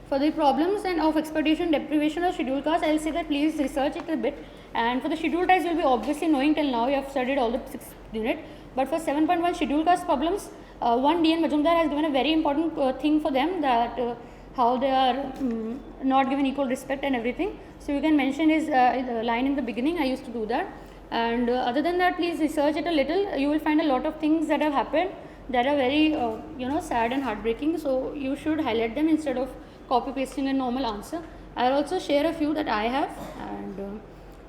For the problems and of exploitation, deprivation of scheduled caste, I will say that please research it a bit. And for the scheduled tribes, you will be obviously knowing till now, you have studied all the 6th unit. But for 7.1 scheduled caste problems, one D.N. Majumdar has given a very important thing for them, that how they are not given equal respect and everything. So you can mention his line in the beginning. I used to do that. And other than that, please research it a little. You will find a lot of things that have happened that are very sad and heartbreaking. So you should highlight them instead of copy pasting a normal answer. I will also share a few that I have. And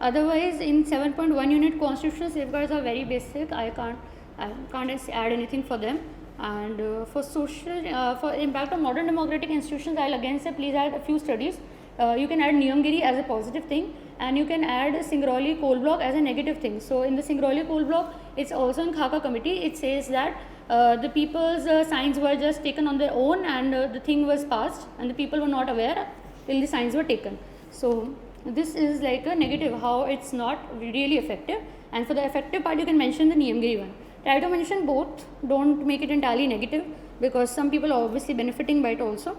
otherwise, in 7.1 unit, constitutional safeguards are very basic. I can't add anything for them. And for social, for impact of modern democratic institutions, I will again say please add a few studies. You can add Niyamgiri as a positive thing, and you can add Singrauli coal block as a negative thing. So in the Singrauli coal block, it's also in Khaka committee. It says that the people's signs were just taken on their own, and the thing was passed, and the people were not aware till the signs were taken. So this is like a negative, how it's not really effective. And for the effective part, you can mention the Niyamgiri one. Try to mention both, don't make it entirely negative, because some people are obviously benefiting by it also.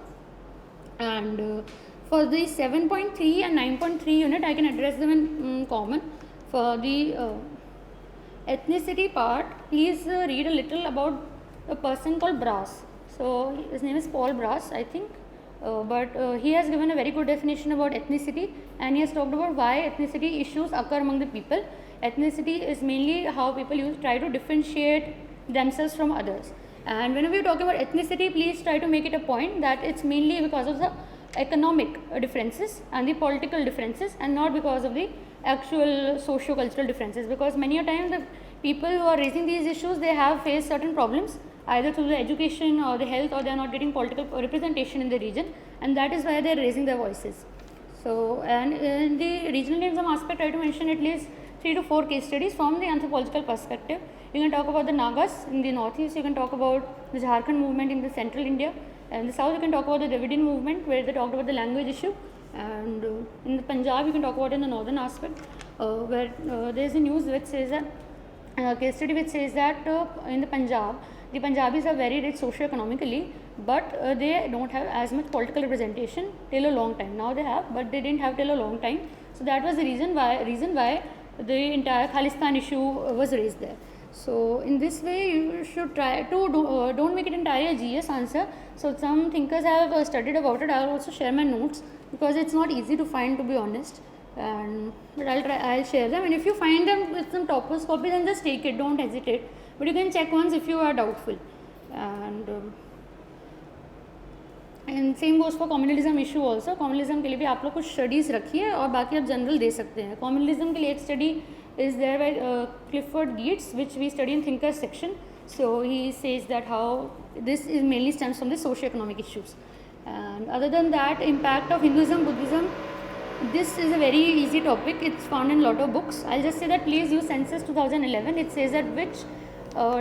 And for the 7.3 and 9.3 unit, I can address them in common. For the ethnicity part, please read a little about a person called Brass. So his name is Paul Brass, I think. But he has given a very good definition about ethnicity, and he has talked about why ethnicity issues occur among the people. Ethnicity is mainly how people try to differentiate themselves from others. And whenever you talk about ethnicity, please try to make it a point that it's mainly because of the economic differences and the political differences, and not because of the actual socio-cultural differences. Because many a time the people who are raising these issues, they have faced certain problems either through the education or the health, or they are not getting political representation in the region, and that is why they are raising their voices. So, and in the regional names aspect, try to mention at least 3 to 4 case studies from the anthropological perspective. You can talk about the Nagas in the northeast, you can talk about the Jharkhand movement in the central India, and in the south you can talk about the Dravidian movement where they talked about the language issue, and in the Punjab you can talk about in the northern aspect where there is a news which says that case study which says that in the Punjab, the Punjabis are very rich socio-economically, but they don't have as much political representation till a long time. Now they have, but they didn't have till a long time. So that was the reason why the entire Khalistan issue was raised there. So in this way, you should try to don't make it entirely a GS answer. So some thinkers have studied about it. I will also share my notes because it's not easy to find, to be honest. But I'll share them. And if you find them with some toppers copy, then just take it. Don't hesitate. But you can check once if you are doubtful. And same goes for communalism issue also. Communalism के लिए भी आप लोग कुछ studies रखिए और बाकी आप general दे सकते हैं. Communalism के लिए एक study is there by Clifford Geertz, which we study in thinkers section. So he says that how this is mainly stems from the socio-economic issues. And other than that, impact of Hinduism, Buddhism, this is a very easy topic. It's found in a lot of books. I'll just say that please use census 2011. It says that which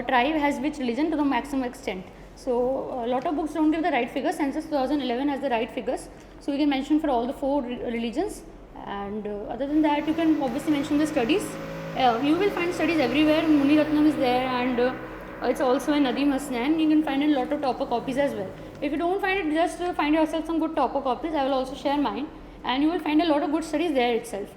tribe has which religion to the maximum extent. So a lot of books don't give the right figures. Census 2011 has the right figures. So we can mention for all the 4 religions. And other than that, you can obviously mention the studies. You will find studies everywhere. Muni Ratnam is there, and it's also in Nadim Hasnan. You can find a lot of topper copies as well. If you don't find it, just find yourself some good topper copies. I will also share mine, and you will find a lot of good studies there itself.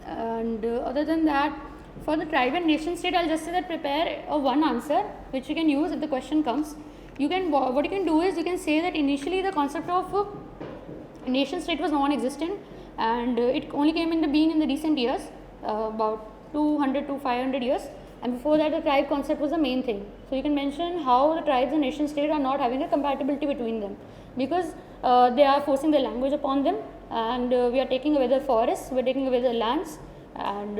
And other than that, for the tribe and nation state, I'll just say that prepare a one answer which you can use if the question comes. You can, what you can do is you can say that initially the concept of nation state was non-existent, and it only came into being in the recent years, about 200 to 500 years, and before that the tribe concept was the main thing. So you can mention how the tribes and nation state are not having a compatibility between them, because they are forcing their language upon them, and we are taking away their forests, we are taking away their lands, and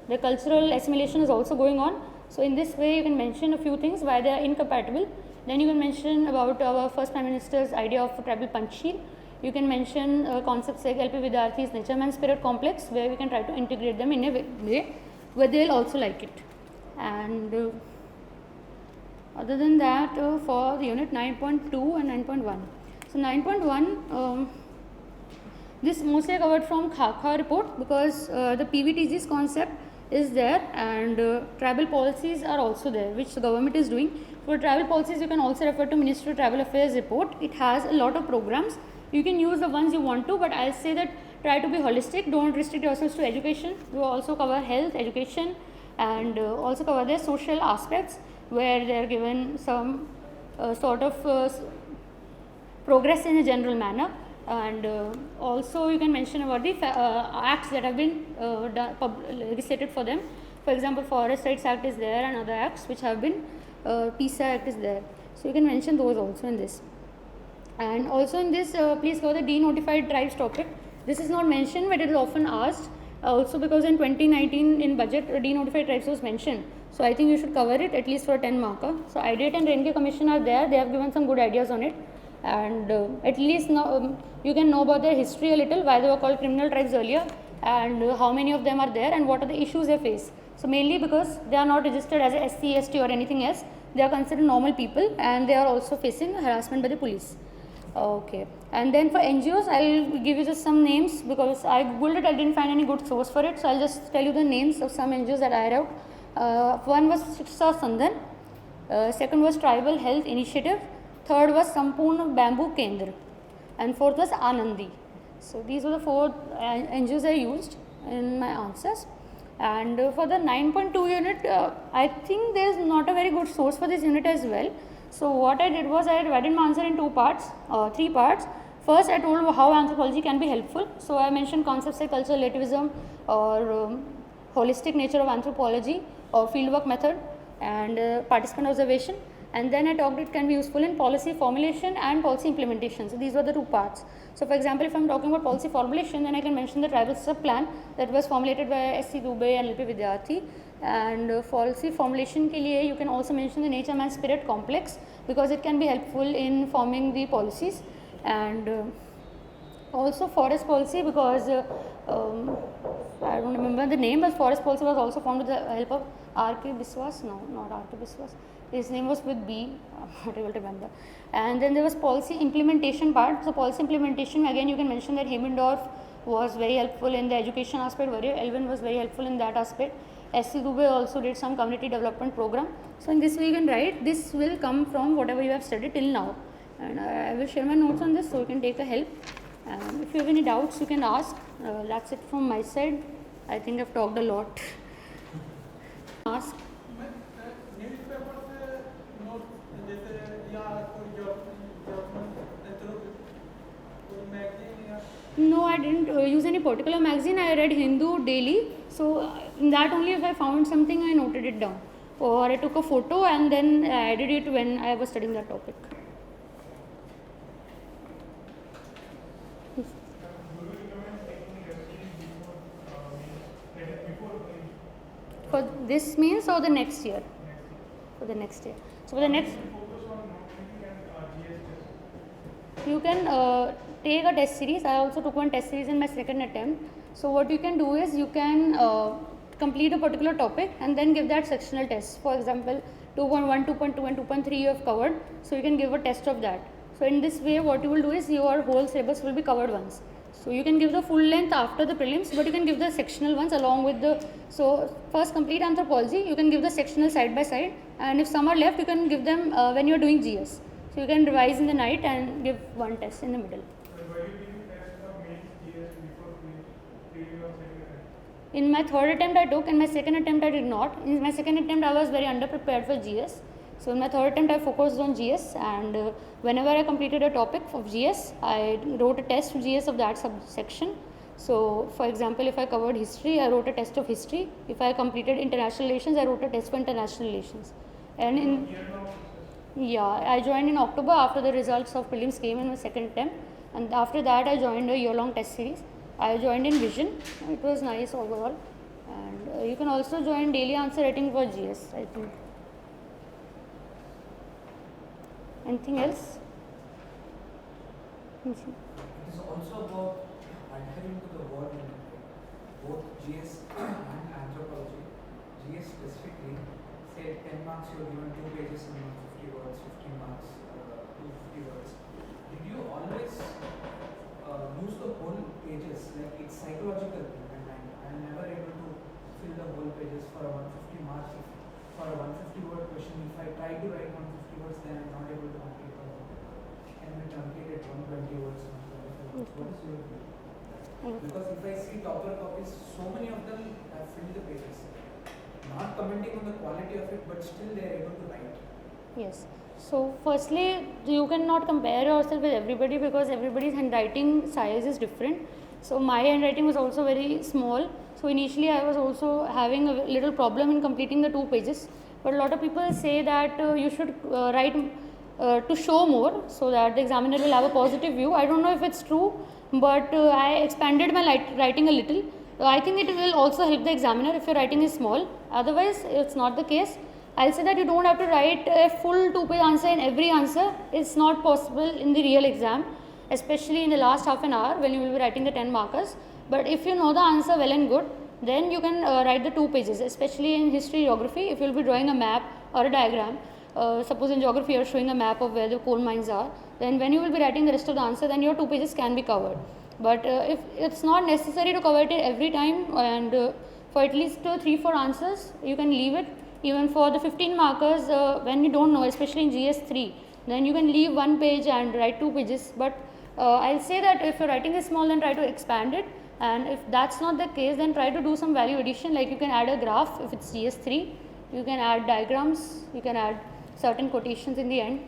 the cultural assimilation is also going on. So in this way you can mention a few things why they are incompatible. Then you can mention about our first Prime Minister's idea of tribal panchsheel. You can mention concepts like LP Vidyarthi's nature man spirit complex, where we can try to integrate them in a way where they will also like it. And other than that, for the unit 9.2 and 9.1. So 9.1, this mostly covered from Khakha report, because the PVTG's concept is there, and tribal policies are also there, which the government is doing. For tribal policies, you can also refer to Ministry of Tribal Affairs report. It has a lot of programs. You can use the ones you want to, but I'll say that try to be holistic. Don't restrict yourselves to education. You also cover health, education, and also cover their social aspects, where they are given some sort of progress in a general manner. And also you can mention about the acts that have been legislated for them. For example, Forest Rights Act is there, and other acts which have been, PISA Act is there. So you can mention those also in this. And also in this, please cover the denotified tribes topic. This is not mentioned, but it is often asked. Also because in 2019 in budget, denotified tribes was mentioned. So I think you should cover it at least for a 10 marker. So IDEAT and Renge Commission are there. They have given some good ideas on it. And at least now you can know about their history a little, why they were called criminal tribes earlier, and how many of them are there, and what are the issues they face. So mainly because they are not registered as a SC, ST or anything else, they are considered normal people, and they are also facing harassment by the police. Okay, and then for NGOs, I'll give you just some names, because I googled it, I didn't find any good source for it, so I'll just tell you the names of some NGOs that I read out. One was Shiksha Sandhan, second was Tribal Health Initiative, third was Sampurna Bamboo Kendra, and fourth was Anandi. So these were the 4 NGOs I used in my answers. And for the 9.2 unit, I think there is not a very good source for this unit as well. So what I did was I divided my answer in 3 parts. First, I told how anthropology can be helpful. So I mentioned concepts like cultural relativism, or holistic nature of anthropology, or fieldwork method, and participant observation. And then I talked it can be useful in policy formulation and policy implementation. So these were the 2 parts. So for example, if I am talking about policy formulation, then I can mention the tribal sub-plan that was formulated by SC Dubey and LP Vidyarthi. And policy formulation ke liye you can also mention the nature man spirit complex, because it can be helpful in forming the policies. And also forest policy, because I don't remember the name, but forest policy was also formed with the help of R.K. Biswas. No, not R.K. Biswas. His name was with B. I'm not able to remember. And then there was policy implementation part. So policy implementation, again you can mention that Hemmendorf was very helpful in the education aspect. Elvin was very helpful in that aspect. SC Dubey also did some community development program. So in this way you can write. This will come from whatever you have studied till now. And I will share my notes on this, so you can take a help. And if you have any doubts, you can ask. That's it from my side. I think I've talked a lot. Ask. No, I didn't use any particular magazine. I read Hindu daily. So in that only, if I found something, I noted it down. Or I took a photo and then I added it when I was studying that topic. For this means, or the next year? For the next year. So for the next, you can take a test series. I also took one test series in my second attempt. So what you can do is you can complete a particular topic and then give that sectional test. For example, 2.1, 2.2 and 2.3 you have covered, so you can give a test of that. So in this way what you will do is your whole syllabus will be covered once. So you can give the full length after the prelims, but you can give the sectional ones along with the, so first complete anthropology, you can give the sectional side by side, and if some are left you can give them when you are doing GS. So you can revise in the night and give one test in the middle. In my third attempt I took, in my second attempt I did not. In my second attempt I was very underprepared for GS. So in my third attempt I focused on GS, and whenever I completed a topic of GS, I wrote a test of GS of that subsection. So for example, if I covered history, I wrote a test of history. If I completed international relations, I wrote a test for international relations. And in, yeah, I joined in October after the results of prelims came in my second attempt, and after that I joined a year-long test series. I joined in Vision. It was nice overall, and you can also join daily answer writing for GS, I think. Anything else? It is also about adhering to the word limit, both GS and anthropology. GS specifically, say 10 marks you are given 2 pages and 50 words, 15 marks, 250 words. Did you always use the whole pages? Like it's psychological thing, and I'm never able to fill the whole pages for a 150 marks. For a 150 word question, if I try to write 150 words, then I'm not able to complete the whole paper. Can we truncate it 120 words, 125 words? What is your view? Because if I see topper copies, so many of them have filled the pages. Not commenting on the quality of it, but still they are able to write. Yes. So firstly, you cannot compare yourself with everybody because everybody's handwriting size is different. So my handwriting was also very small. So initially I was also having a little problem in completing the 2 pages. But a lot of people say that you should write to show more so that the examiner will have a positive view. I don't know if it's true, but I expanded my writing a little. I think it will also help the examiner if your writing is small. Otherwise, it's not the case. I'll say that you don't have to write a full 2-page answer in every answer. It's not possible in the real exam, especially in the last half an hour when you will be writing the 10 markers. But if you know the answer well and good, then you can write the 2 pages, especially in history, geography. If you will be drawing a map or a diagram, suppose in geography you are showing a map of where the coal mines are, then when you will be writing the rest of the answer, then your 2 pages can be covered. But if it's not necessary to cover it every time, and for at least 3-4 answers, you can leave it. Even for the 15 markers, when you don't know, especially in GS3, then you can leave 1 page and write 2 pages. But I'll say that if your writing is small, then try to expand it, and if that's not the case, then try to do some value addition, like you can add a graph if it's GS3, you can add diagrams, you can add certain quotations in the end.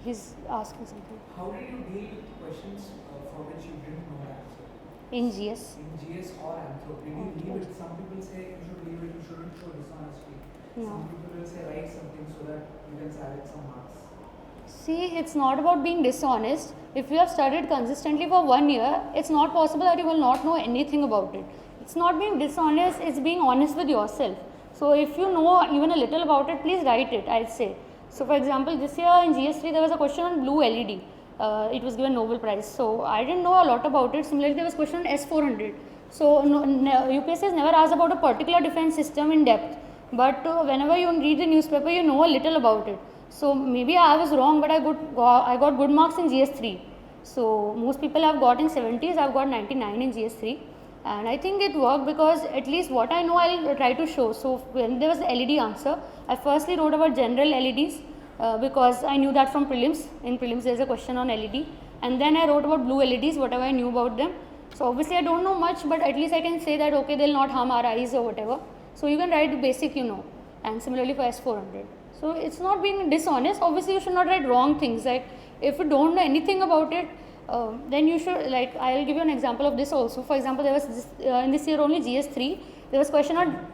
He's asking something. How did you deal with questions for which you didn't know the answer? In GS? In GS or Anthro, did you leave it? Some people say you should leave it, you shouldn't show dishonesty. No. Some people will say write something so that you can salvage some marks. See, it's not about being dishonest. If you have studied consistently for 1 year, it's not possible that you will not know anything about it. It's not being dishonest, it's being honest with yourself. So if you know even a little about it, please write it, I'll say. So for example, this year in GS3 there was a question on blue LED. It was given Nobel Prize. So I didn't know a lot about it. Similarly, there was a question on S400. So UPSC has never asked about a particular defense system in depth. But whenever you read the newspaper, you know a little about it. So maybe I was wrong, but I got good marks in GS3. So most people have got in 70s, I've got 99 in GS3. And I think it worked because at least what I know I'll try to show. So when there was the LED answer, I firstly wrote about general LEDs because I knew that from prelims. In prelims there is a question on LED. And then I wrote about blue LEDs, whatever I knew about them. So obviously I don't know much, but at least I can say that okay, they'll not harm our eyes or whatever. So you can write the basic you know. And similarly for S400. So it's not being dishonest. Obviously you should not write wrong things. Like if you don't know anything about it, then you should, like I will give you an example of this also. For example, there was this, in this year only GS3, there was question on,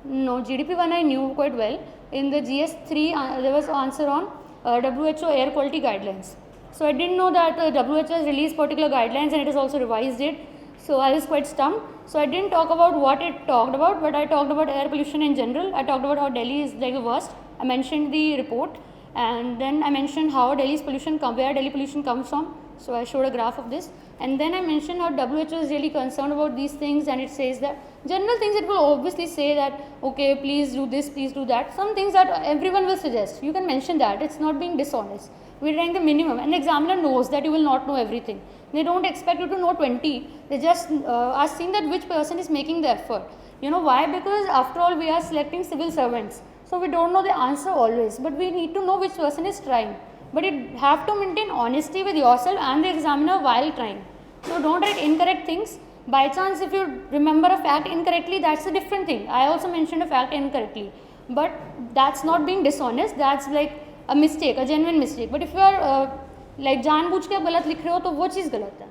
no, GDP1 I knew quite well. In the GS3 there was answer on WHO air quality guidelines. So I didn't know that WHO has released particular guidelines and it has also revised it. So I was quite stumped. So I didn't talk about what it talked about, but I talked about air pollution in general. I talked about how Delhi is like the worst. I mentioned the report, and then I mentioned how Delhi's pollution where Delhi pollution comes from. So I showed a graph of this, and then I mentioned how WHO is really concerned about these things, and it says that general things it will obviously say that okay, please do this, please do that. Some things that everyone will suggest, you can mention that. It's not being dishonest. We're trying the minimum. An examiner knows that you will not know everything. They don't expect you to know 20. They just are seeing that which person is making the effort. You know why? Because after all, we are selecting civil servants. So we don't know the answer always, but we need to know which person is trying. But you have to maintain honesty with yourself and the examiner while trying. So don't write incorrect things. By chance, if you remember a fact incorrectly, that's a different thing. I also mentioned a fact incorrectly, but that's not being dishonest. That's like a mistake, a genuine mistake. But if you are like जानबूझ के आप गलत लिख रहे हो तो वो चीज़ गलत है.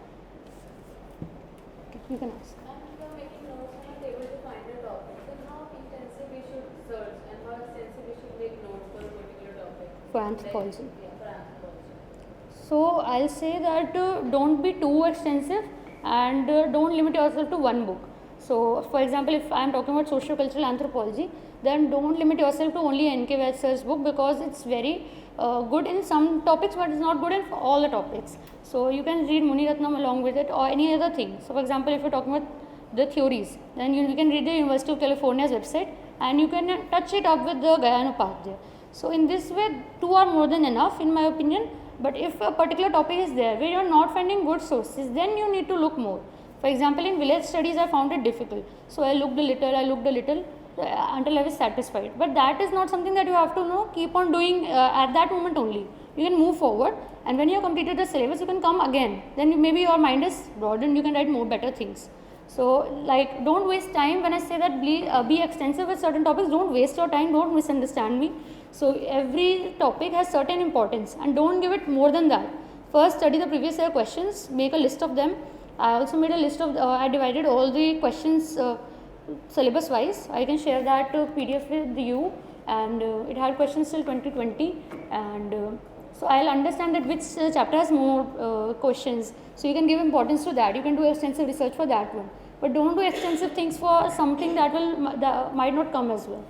You can ask. And if you are making notes on a table to find a topic, then how intensive we should search and how extensive we should make notes for a particular topic? For anthropology. Yeah, for anthropology. So I'll say that don't be too extensive and don't limit yourself to one book. So for example, if I am talking about socio-cultural anthropology, then don't limit yourself to only N.K. Webster's book, because it's very good in some topics, but it's not good in all the topics. So you can read Muniratnam along with it, or any other thing. So for example, if you're talking about the theories, then you can read the University of California's website, and you can touch it up with the Gayana Upadhyay. So in this way, two are more than enough in my opinion. But if a particular topic is there where you are not finding good sources, then you need to look more. For example, in village studies, I found it difficult. So I looked a little until I was satisfied. But that is not something that you have to know, keep on doing at that moment only. You can move forward, and when you have completed the syllabus, you can come again. Then maybe your mind is broadened, you can write more better things. So like, don't waste time. When I say that be extensive with certain topics, don't waste your time, don't misunderstand me. So every topic has certain importance, and don't give it more than that. First study the previous year questions, make a list of them. I also made a list of, I divided all the questions syllabus wise. I can share that PDF with you, and it had questions till 2020, and so I'll understand that which chapter has more questions, so you can give importance to that. You can do extensive research for that one, but don't do extensive things for something that might not come as well.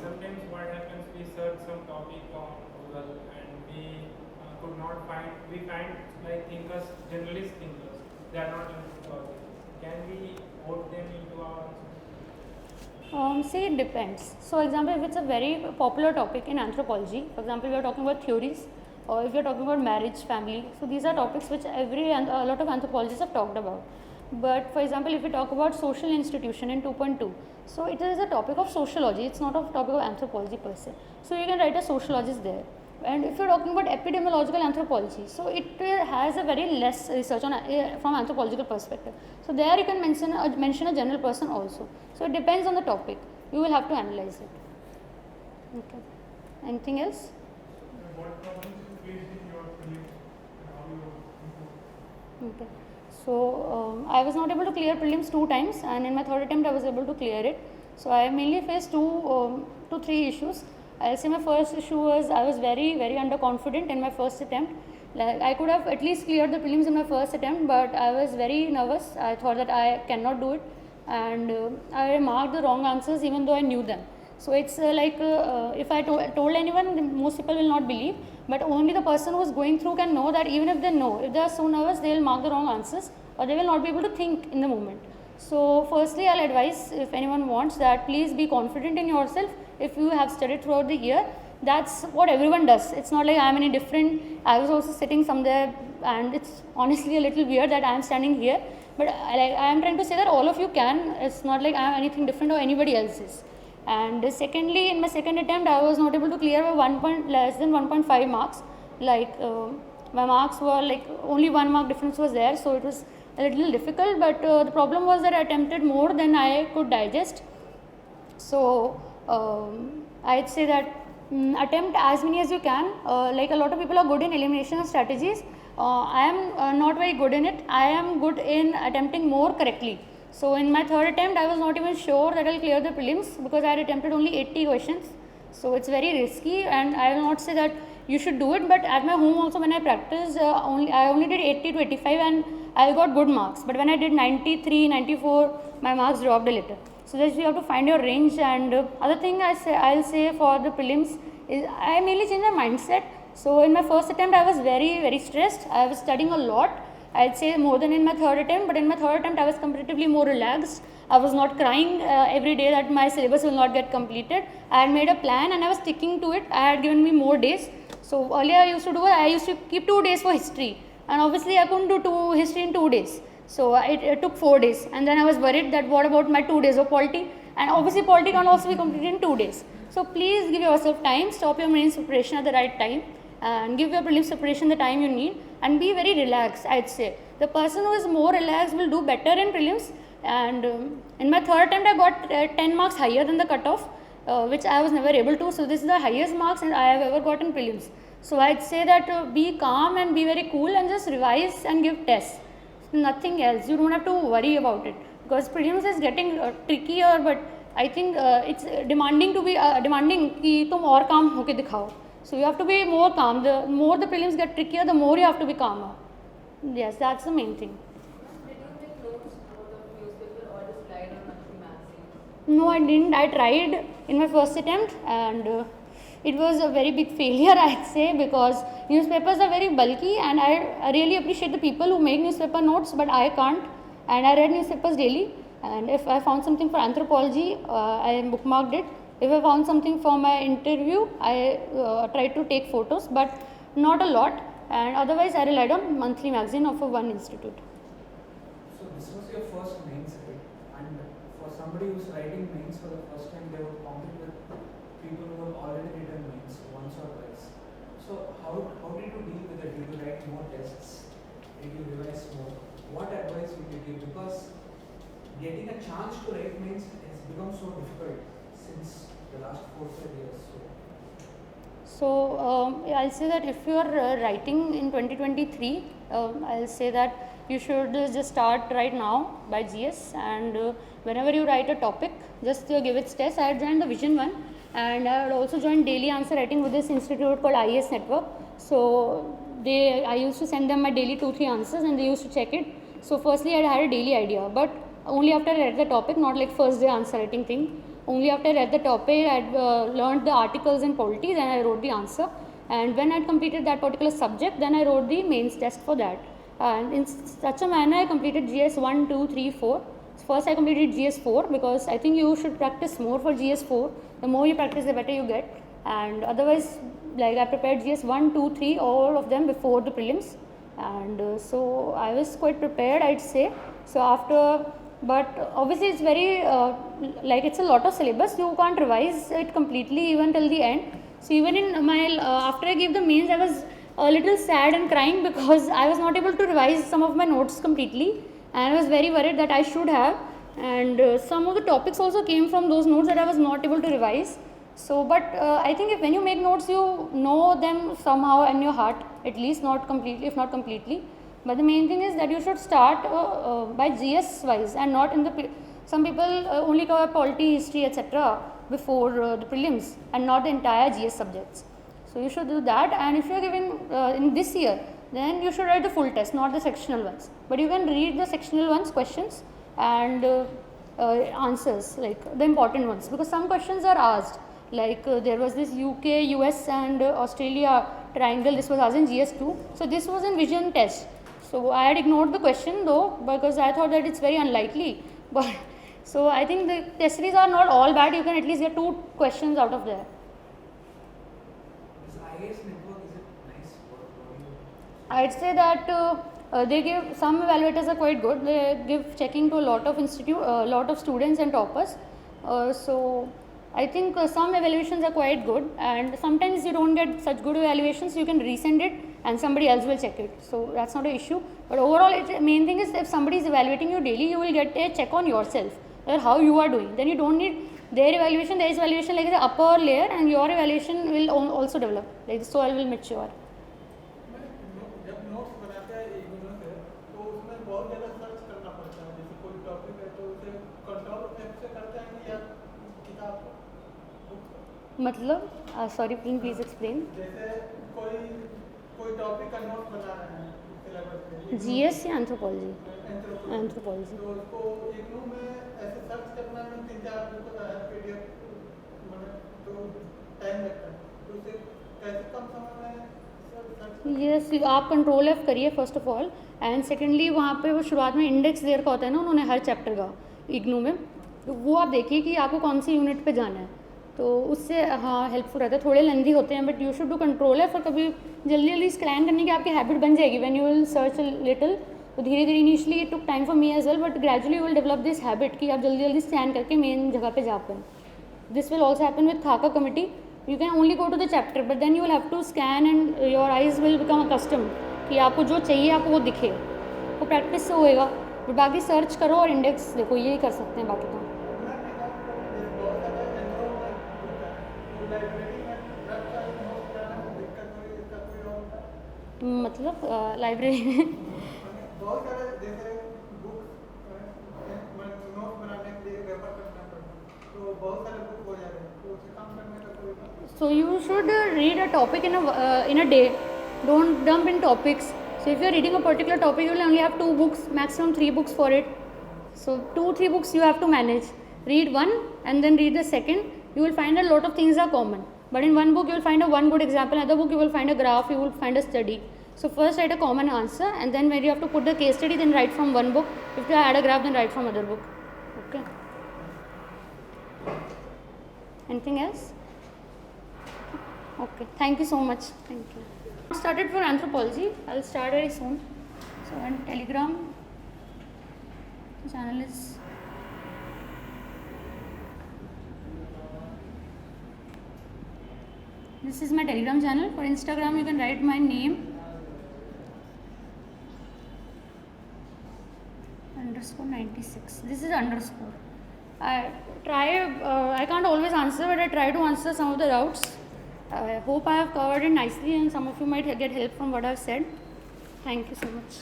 Sometimes what happens, we search some topic on Google and we could not find, we find like thinkers, generalist thinkers, they are not in anthropology. Can we vote them into our See, it depends. So example, if it's a very popular topic in anthropology, for example, we are talking about theories, or if you are talking about marriage, family, so these are topics which a lot of anthropologists have talked about. But for example, if we talk about social institution in 2.2, so it is a topic of sociology, it's not a topic of anthropology per se. So you can write a sociologist there. And if you are talking about epidemiological anthropology, so it has a very less research on from anthropological perspective. So there you can mention a general person also. So it depends on the topic. You will have to analyze it. Okay. Anything else? What problems you faced in your prelims and how you improved? Okay. So I was not able to clear prelims 2 times, and in my third attempt I was able to clear it. So I mainly faced two to three issues. I'll say my first issue was I was very underconfident in my first attempt. Like, I could have at least cleared the prelims in my first attempt, but I was very nervous. I thought that I cannot do it, and I marked the wrong answers even though I knew them. So it's if I told anyone, most people will not believe, but only the person who is going through can know that even if they know, if they are so nervous, they will mark the wrong answers, or they will not be able to think in the moment. So firstly, I'll advise, if anyone wants, that please be confident in yourself. If you have studied throughout the year, that's what everyone does. It's not like I am any different. I was also sitting somewhere, and it's honestly a little weird that I am standing here, but I am trying to say that all of you can. It's not like I am anything different or anybody else is. And secondly, in my second attempt, I was not able to clear by less than 1.5 marks. Like my marks were like only 1 mark difference was there, so it was a little difficult. But the problem was that I attempted more than I could digest. So I'd say that attempt as many as you can. Like a lot of people are good in elimination strategies. I am not very good in it. I am good in attempting more correctly. So in my third attempt, I was not even sure that I'll clear the prelims because I had attempted only 80 questions. So it's very risky, and I will not say that you should do it. But at my home also, when I practiced, I only did 80 to 85, and I got good marks. But when I did 93, 94, my marks dropped a little. So that you have to find your range. And other thing I'll say for the prelims is I mainly change my mindset. So in my first attempt I was very stressed. I was studying a lot, I'd say more than in my third attempt, but in my third attempt I was comparatively more relaxed. I was not crying every day that my syllabus will not get completed. I had made a plan and I was sticking to it. I had given me more days. So earlier I used to keep 2 days for history, and obviously I couldn't do history in 2 days. So it took 4 days, and then I was worried that what about my 2 days of polity, and obviously polity can't also be completed in 2 days. So please give yourself time, stop your mains preparation at the right time, and give your prelims preparation the time you need, and be very relaxed. I'd say the person who is more relaxed will do better in prelims. And in my third attempt I got 10 marks higher than the cutoff, which I was never able to. So this is the highest marks I have ever got in prelims. So I'd say that be calm and be very cool and just revise and give tests, nothing else. You don't have to worry about it, because prelims is getting trickier, but I think it's demanding to be demanding कि तुम और calm होके दिखाओ. So you have to be more calm. The more the prelims get trickier, the more you have to be calmer. Yes, that's the main thing. Did you make notes out of newspaper or just slide on monthly magazine? No, I didn't. I tried in my first attempt, and it was a very big failure, I'd say, because newspapers are very bulky, and I really appreciate the people who make newspaper notes, but I can't. And I read newspapers daily, and if I found something for anthropology, I bookmarked it. If I found something for my interview, I tried to take photos, but not a lot. And otherwise, I relied on monthly magazine of one institute. So this was your first mains, right? And for somebody who's writing mains for the first time, they would compete with people who have already written mains once or twice. So how did you deal with it? Did you write more tests? Did you revise more? What advice would you give? Because getting a chance to write mains has become so difficult since the last 4-5 years. So I'll say that if you are writing in 2023, I'll say that you should just start right now by GS, and whenever you write a topic, just give its test. I had joined the Vision 1, and I had also joined daily answer writing with this institute called IAS Network. So I used to send them my daily 2-3 answers, and they used to check it. So firstly I had a daily idea, but only after I read the topic, not like first day answer writing thing. Only after I read the topic, I had learned the articles in polity, then I wrote the answer. And when I had completed that particular subject, then I wrote the mains test for that. And in such a manner, I completed GS 1, 2, 3, 4. First I completed GS 4, because I think you should practice more for GS 4. The more you practice, the better you get. And otherwise, like I prepared GS 1, 2, 3, all of them before the prelims. And so I was quite prepared, I'd say. So after, but obviously it's very like it's a lot of syllabus. You can't revise it completely even till the end. So even in my after I gave the mains, I was a little sad and crying because I was not able to revise some of my notes completely, and I was very worried that I should have. And some of the topics also came from those notes that I was not able to revise. So, but I think when you make notes, you know them somehow in your heart, at least, not completely, if not completely. But the main thing is that you should start by GS wise, and not in the some people only cover polity, history, etc. before the prelims, and not the entire GS subjects. So you should do that. And if you are giving in this year, then you should write the full test, not the sectional ones. But you can read the sectional ones, questions and answers, like the important ones, because some questions are asked. Like there was this UK, US and Australia triangle. This was asked in GS2. So this was in vision test. So I had ignored the question though, because I thought that it's very unlikely. But so I think the test series are not all bad. You can at least get 2 questions out of there. This IAS network, is it nice? I'd say that they give, some evaluators are quite good. They give checking to a lot of students and toppers. So I think some evaluations are quite good, and sometimes you don't get such good evaluations, you can resend it and somebody else will check it. So that's not an issue. But overall, main thing is if somebody is evaluating you daily, you will get a check on yourself, or how you are doing. Then you don't need their evaluation. There is evaluation like the upper layer, and your evaluation will also develop. Like the soil will mature. जब notes बनाते हैं एक दूसरे से, तो उसमें बहुत ज़्यादा सर्च करना पड़ता है. जैसे कोई टॉपिक है तो उसे कंट्रोल ऐप से करते हैं या किताब? मतलब sorry, please explain. जैसे कोई टॉपिक का नोट बना रहे हैं सिलेबस में, GS या anthropology? Anthropology, Anthropology. तो उसको इग्नू में ऐसे सर्च करना में 3-4 बुक का है PDF, मतलब तो टाइम लगता है. तो उसे कैसे कम समय में सर्च यस, आप कंट्रोल एफ करिए first of all, and secondly वहाँ पे वो शुरुआत में इंडेक्स देर का होता है ना उन्होंने हर चैप्टर का इग्नू में, तो वो आप देखिए कि आपको कौन सी यूनिट पे जाना है, तो उससे हाँ हेल्पफुल रहता है। थोड़े लेंदी होते हैं but you should do control F, और कभी जल्दी जल्दी स्कैन करने की आपकी हैबिट बन जाएगी when you will search little. तो धीरे धीरे initially it took time for me as well, but gradually you will develop this habit कि आप जल्दी जल्दी स्कैन करके मेन जगह पे जा पाएँ। This will also happen with Khaka committee. You can only go to the chapter, but then you will have to scan and your eyes will become accustomed कि आपको जो चाहिए आपको वो दिखे, वो प्रैक्टिस से होएगा। बट बाकी सर्च करो और इंडेक्स देखो, यही कर सकते हैं बाकी तो। मैं देखा बहुत ज़्यादा एनरोलमेंट होता है, तो लाइब्रेरी में वेबसाइट नोट करने में दिक्कत हो रही है, इसका कोई और होता है? मतलब लाइब्रेरी में बहुत सारे जैसे बुक नोट बनाने के लिए रेफर करना पड़ता है, तो बहुत सारे बुक हो जा रहे हैं, तो उसे काम करने का कोई so you should read a topic in a day. Don't dump in topics. So if you are reading a particular topic, you will only have 2 books, maximum 3 books for it. So 2-3 books you have to manage. Read one and then read the second. You will find a lot of things are common, but in one book you will find a one good example, another book you will find a graph, you will find a study. So first write a common answer, and then when you have to put the case study, then write from one book. If you add a graph, then write from other book. Okay. Anything else? Okay, thank you so much. Thank you. Started for anthropology. I'll start very soon. So on Telegram channel is this is my Telegram channel. For Instagram you can write my name _96. This is underscore. I can't always answer, but I try to answer some of the doubts. I hope I have covered it nicely and some of you might get help from what I've said. Thank you so much.